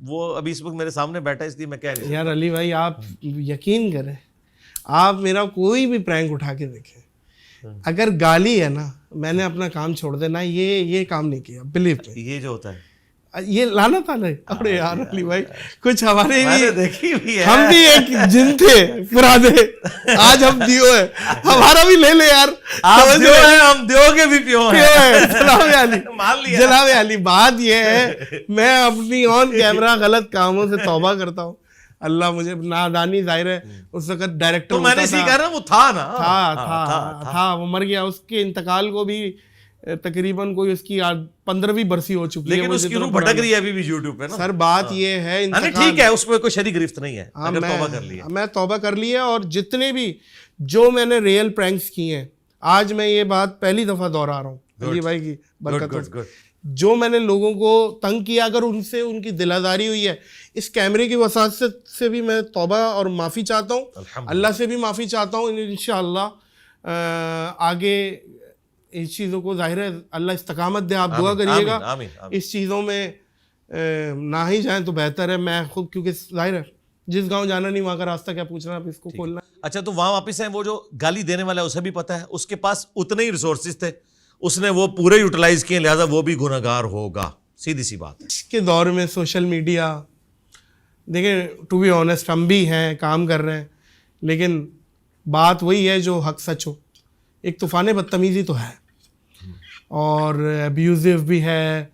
[SPEAKER 2] وہ ابھی اس وقت میرے سامنے بیٹھا ہے اس لیے میں کہہ نہیں
[SPEAKER 1] یار علی بھائی آپ یقین کریں, آپ میرا کوئی بھی پرینک اٹھا کے دیکھیں, اگر گالی ہے نا میں نے اپنا کام چھوڑ دینا, یہ کام نہیں کیا بلیو میں,
[SPEAKER 2] یہ جو ہوتا ہے
[SPEAKER 1] یہ لعنت والا ہے. ارے یار علی بھائی کچھ ہمارے
[SPEAKER 2] میں نے
[SPEAKER 1] بھی,
[SPEAKER 2] دیکھی بھی ہے,
[SPEAKER 1] ہم بھی ایک جن تھے پرانے, آج ہم دیو ہے, ہمارا بھی لے لے یار,
[SPEAKER 2] آپ دیو ہیں ہم دیو کے بھی پیو ہیں.
[SPEAKER 1] جناب علی,
[SPEAKER 2] مان لیا.
[SPEAKER 1] جناب علی بات یہ ہے میں اپنی آن کیمرہ غلط کاموں سے توبہ کرتا ہوں, اللہ مجھے نادانی ظاہر ہے اس وقت ڈائریکٹر
[SPEAKER 2] تو میں نے اسی کہہ رہا ہوں, وہ تھا نا,
[SPEAKER 1] تھا وہ مر گیا, اس کے انتقال کو بھی تقریباً کوئی اس کی 15ویں برسی ہو چکی ہے,
[SPEAKER 2] لیکن اس کی روح بھٹک رہی ہے ابھی بھی یوٹیوب پہ نا.
[SPEAKER 1] سر بات یہ ہے
[SPEAKER 2] ٹھیک ہے, اس میں کوئی شری گرفت نہیں ہے, اگر توبہ کر لی ہے.
[SPEAKER 1] میں توبہ کر لی ہے, اور جتنے بھی جو میں نے ریئل پرینکس کیے ہیں, آج میں یہ بات پہلی دفعہ دوہرا رہا ہوں علی بھائی کی برکت سے, جو میں نے لوگوں کو تنگ کیا, اگر ان سے ان کی دل آزاری ہوئی ہے, اس کیمرے کی وساطت سے بھی میں توبہ اور معافی چاہتا ہوں, اللہ سے بھی معافی چاہتا ہوں. انشاءاللہ آگے اس چیزوں کو ظاہر ہے اللہ استقامت دے, آپ دعا کریے گا اس چیزوں میں نہ ہی جائیں تو بہتر ہے. میں خود کیونکہ ظاہر ہے جس گاؤں جانا نہیں وہاں کا راستہ کیا پوچھنا, آپ اس کو کھولنا.
[SPEAKER 2] اچھا تو وہاں واپس ہیں, وہ جو گالی دینے والا ہے اسے بھی پتا ہے, اس کے پاس اتنے ہی ریسورسز تھے, اس نے وہ پورے یوٹیلائز کیے, لہٰذا وہ بھی گنہگار ہوگا, سیدھی سی بات.
[SPEAKER 1] اس کے دور میں سوشل میڈیا, دیکھیں ٹو بی آنیسٹ ہم بھی ہیں, کام کر رہے ہیں, لیکن بات وہی ہے جو حق سچ ہو. ایک طوفان بدتمیزی تو ہے, اور ابیوزو بھی ہے,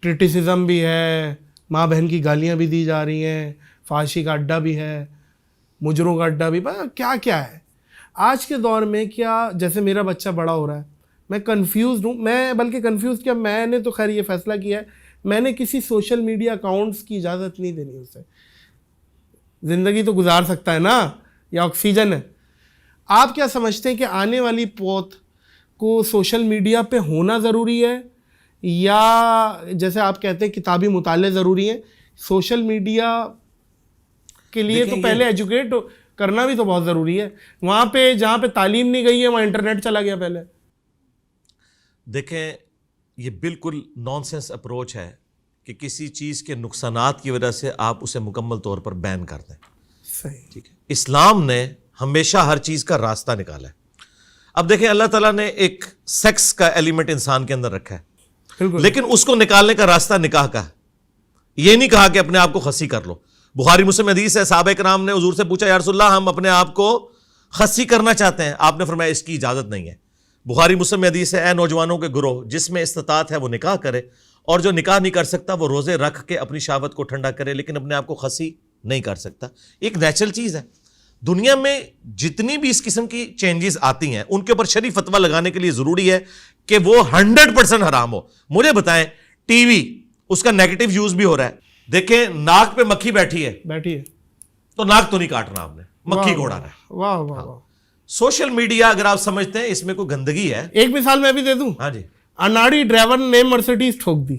[SPEAKER 1] کرٹیسزم بھی ہے, ماں بہن کی گالیاں بھی دی جا رہی ہیں, فحاشی کا اڈا بھی ہے, مجروں کا اڈا بھی, کیا کیا ہے آج کے دور میں. کیا جیسے میرا بچہ بڑا ہو رہا ہے, میں کنفیوزڈ ہوں, میں بلکہ کنفیوز کیا, میں نے تو خیر یہ فیصلہ کیا ہے, میں نے کسی سوشل میڈیا اکاؤنٹس کی اجازت نہیں دینی اسے. زندگی تو گزار سکتا ہے نا, یا آکسیجن ہے. آپ کیا سمجھتے ہیں کہ آنے والی پوت کو سوشل میڈیا پہ ہونا ضروری ہے, یا جیسے آپ کہتے ہیں کتابی مطالعے ضروری ہیں؟ سوشل میڈیا کے لیے تو پہلے ایجوکیٹ کرنا بھی تو بہت ضروری ہے. وہاں پہ جہاں پہ تعلیم نہیں گئی ہے وہاں انٹرنیٹ چلا گیا پہلے.
[SPEAKER 2] دیکھیں یہ بالکل نان سینس اپروچ ہے کہ کسی چیز کے نقصانات کی وجہ سے آپ اسے مکمل طور پر بین کر دیں.
[SPEAKER 1] صحیح,
[SPEAKER 2] ٹھیک ہے, اسلام نے ہمیشہ ہر چیز کا راستہ نکالا ہے. اب دیکھیں اللہ تعالیٰ نے ایک سیکس کا ایلیمنٹ انسان کے اندر رکھا ہے, لیکن اس کو نکالنے کا راستہ نکاح کا ہے. یہ نہیں کہا کہ اپنے آپ کو خسی کر لو. بخاری مسلم حدیث ہے, صحابہ کرام نے حضور سے پوچھا یا رسول اللہ ہم اپنے آپ کو خسی کرنا چاہتے ہیں, آپ نے فرمایا اس کی اجازت نہیں ہے. بخاری مسلم حدیث ہے, اے نوجوانوں کے گروہ جس میں استطاعت ہے وہ نکاح کرے, اور جو نکاح نہیں کر سکتا وہ روزے رکھ کے اپنی شہوت کو ٹھنڈا کرے, لیکن اپنے آپ کو خسی نہیں کر سکتا. ایک نیچرل چیز ہے. دنیا میں جتنی بھی اس قسم کی چینجز آتی ہیں ان کے اوپر شرعی فتویٰ لگانے کے لیے ضروری ہے کہ وہ 100% حرام ہو. مجھے بتائیں ٹی وی اس کا نیگیٹو یوز بھی ہو رہا ہے. دیکھیں ناک پہ مکھی بیٹھی ہے تو ناک تو نہیں کاٹنا آپ نے, مکھی کو اڑا رہا ہے.
[SPEAKER 1] واہ واہ واہ.
[SPEAKER 2] سوشل میڈیا اگر آپ سمجھتے ہیں اس میں کوئی گندگی ہے,
[SPEAKER 1] ایک مثال میں بھی دے دوں.
[SPEAKER 2] ہاں جی,
[SPEAKER 1] اناڑی ڈرائیور نے مرسیڈیز ٹھوک دی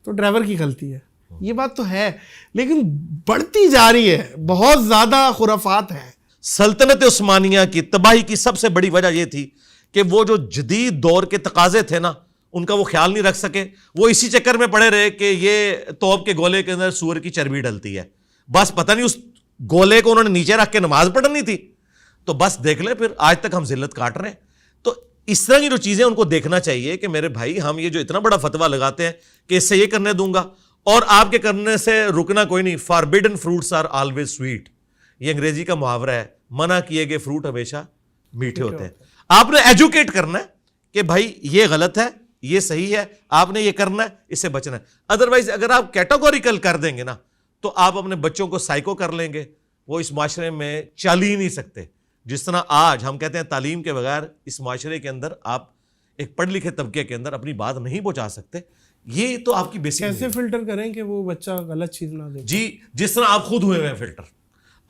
[SPEAKER 1] تو ڈرائیور کی غلطی ہے, یہ بات تو ہے, لیکن بڑھتی جا رہی ہے, بہت زیادہ خرافات ہیں.
[SPEAKER 2] سلطنت عثمانیہ کی تباہی کی سب سے بڑی وجہ یہ تھی کہ وہ جو جدید دور کے تقاضے تھے نا ان کا وہ خیال نہیں رکھ سکے. وہ اسی چکر میں پڑے رہے کہ یہ توپ کے گولے کے اندر سور کی چربی ڈلتی ہے, بس پتہ نہیں اس گولے کو انہوں نے نیچے رکھ کے نماز پڑھنی تھی, تو بس دیکھ لیں پھر آج تک ہم ذلت کاٹ رہے ہیں. تو اس طرح کی جو چیزیں ان کو دیکھنا چاہیے کہ میرے بھائی ہم یہ جو اتنا بڑا فتویٰ لگاتے ہیں کہ اس سے یہ کرنے دوں گا اور آپ کے کرنے سے رکنا کوئی نہیں. Forbidden fruits are always sweet, یہ انگریزی کا محاورہ ہے, منع کیے گئے فروٹ ہمیشہ میٹھے ہوتے ہیں. آپ نے ایجوکیٹ کرنا ہے کہ بھائی یہ غلط ہے یہ صحیح ہے, آپ نے یہ کرنا ہے اس سے بچنا ہے. ادروائز اگر آپ کیٹاگوریکل کر دیں گے نا تو آپ اپنے بچوں کو سائیکو کر لیں گے, وہ اس معاشرے میں چل ہی نہیں سکتے. جس طرح آج ہم کہتے ہیں تعلیم کے بغیر اس معاشرے کے اندر آپ ایک پڑھ لکھے طبقے کے اندر اپنی بات نہیں پہنچا سکتے. یہ تو آپ کی بیسک
[SPEAKER 1] کیسے فلٹر کریں کہ وہ بچہ غلط چیز نہ دے.
[SPEAKER 2] جی جس طرح آپ خود ہوئے ہیں فلٹر,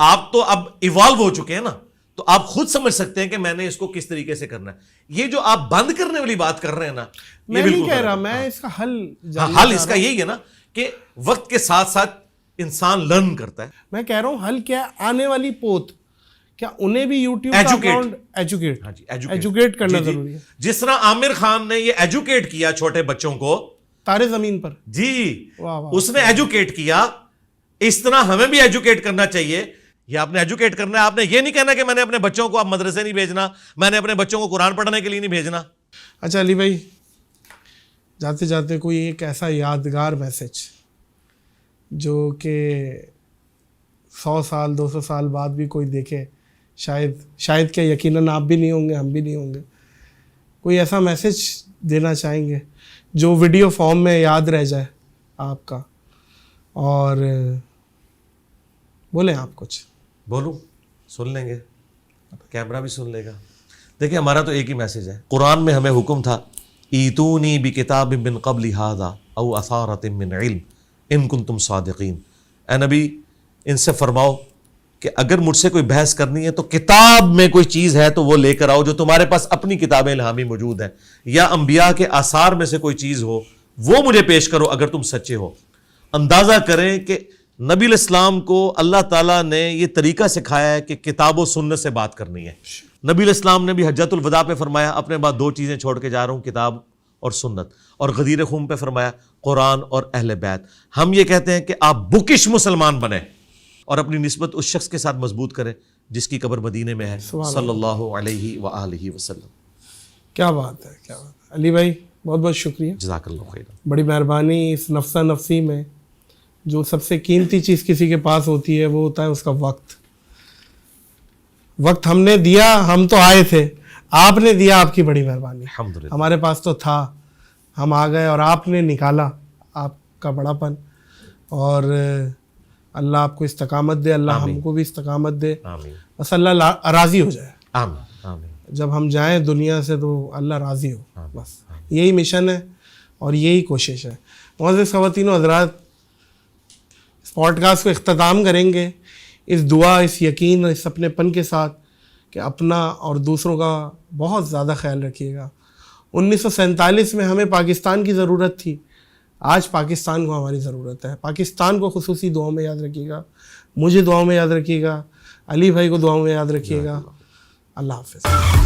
[SPEAKER 2] آپ تو اب ایوالو ہو چکے ہیں نا, تو آپ خود سمجھ سکتے ہیں کہ میں نے اس کو کس طریقے سے کرنا ہے. یہ جو آپ بند کرنے والی بات کر رہے ہیں نا,
[SPEAKER 1] میں نہیں کہہ رہا, میں اس کا
[SPEAKER 2] حل اس کا یہی ہے نا کہ وقت کے ساتھ ساتھ انسان لرن کرتا ہے.
[SPEAKER 1] میں کہہ رہا ہوں حل کیا, آنے والی پوت کیا انہیں بھی یوٹیوب کا اکاؤنٹ ایجوکیٹ کرنا ضروری ہے؟
[SPEAKER 2] جس طرح عامر خان نے یہ ایجوکیٹ کیا چھوٹے بچوں کو
[SPEAKER 1] تارے زمین پر،
[SPEAKER 2] جی اس نے ایجوکیٹ کیا، اس طرح ہمیں بھی ایجوکیٹ کرنا چاہیے. یہ آپ نے ایجوکیٹ کرنا ہے. آپ نے یہ نہیں کہنا کہ میں نے اپنے بچوں کو اب مدرسے نہیں بھیجنا، میں نے اپنے بچوں کو قرآن پڑھنے کے لیے نہیں بھیجنا.
[SPEAKER 1] اچھا علی بھائی، جاتے جاتے کوئی ایک ایسا یادگار میسج جو کہ 100 سال 200 سال بعد بھی کوئی دیکھے، شاید کیا یقیناً آپ بھی نہیں ہوں گے، ہم بھی نہیں ہوں گے، کوئی ایسا میسج دینا چاہیں گے جو ویڈیو فارم میں یاد رہ جائے آپ کا؟ اور بولیں آپ کچھ.
[SPEAKER 2] بولوں؟ سن لیں گے، کیمرہ بھی سن لے گا. دیکھیں ہمارا تو ایک ہی میسج ہے. قرآن میں ہمیں حکم تھا ایتونی بکتاب من قبل ھذا او اثارۃ من علم ان کنتم صادقین. اے نبی ان سے فرماؤ کہ اگر مجھ سے کوئی بحث کرنی ہے تو کتاب میں کوئی چیز ہے تو وہ لے کر آؤ، جو تمہارے پاس اپنی کتابیں الہامی موجود ہیں، یا انبیاء کے آثار میں سے کوئی چیز ہو وہ مجھے پیش کرو اگر تم سچے ہو. اندازہ کریں کہ نبی علیہ السلام کو اللہ تعالیٰ نے یہ طریقہ سکھایا ہے کہ کتاب و سنت سے بات کرنی ہے. نبی علیہ السلام نے بھی حجۃ الوداع پہ فرمایا اپنے بعد 2 چیزیں چھوڑ کے جا رہا ہوں، کتاب اور سنت. اور غدیر خم پہ فرمایا قرآن اور اہل بیت. ہم یہ کہتے ہیں کہ آپ بکش مسلمان بنیں اور اپنی نسبت اس شخص کے ساتھ مضبوط کریں جس کی قبر مدینے میں ہے، صلی اللہ علیہ وآلہ وسلم.
[SPEAKER 1] کیا بات ہے، کیا بات ہے. علی بھائی بہت بہت شکریہ،
[SPEAKER 2] جزاک اللہ خیر.
[SPEAKER 1] بڑی مہربانی. اس نفسہ نفسی میں جو سب سے قیمتی چیز کسی کے پاس ہوتی ہے وہ ہوتا ہے اس کا وقت. وقت ہم نے دیا، ہم تو آئے تھے، آپ نے دیا، آپ کی بڑی مہربانی.
[SPEAKER 2] الحمدللہ
[SPEAKER 1] ہمارے پاس تو تھا، ہم آ گئے اور آپ نے نکالا، آپ کا بڑا پن. اور اللہ آپ کو استقامت دے، اللہ ہم کو بھی استقامت دے،
[SPEAKER 2] آمین
[SPEAKER 1] بس اللہ راضی ہو جائے.
[SPEAKER 2] آمین آمین.
[SPEAKER 1] جب ہم جائیں دنیا سے تو اللہ راضی ہو، بس یہی مشن ہے اور یہی کوشش ہے. معزز خواتین و حضرات، اس پوڈ کاسٹ کو اختتام کریں گے اس دعا، اس یقین، اس اپنے پن کے ساتھ کہ اپنا اور دوسروں کا بہت زیادہ خیال رکھیے گا. 1947 میں ہمیں پاکستان کی ضرورت تھی، آج پاکستان کو ہماری ضرورت ہے. پاکستان کو خصوصی دعاؤں میں یاد رکھیے گا، مجھے دعاؤں میں یاد رکھیے گا، علی بھائی کو دعاؤں میں یاد رکھیے گا. اللہ حافظ.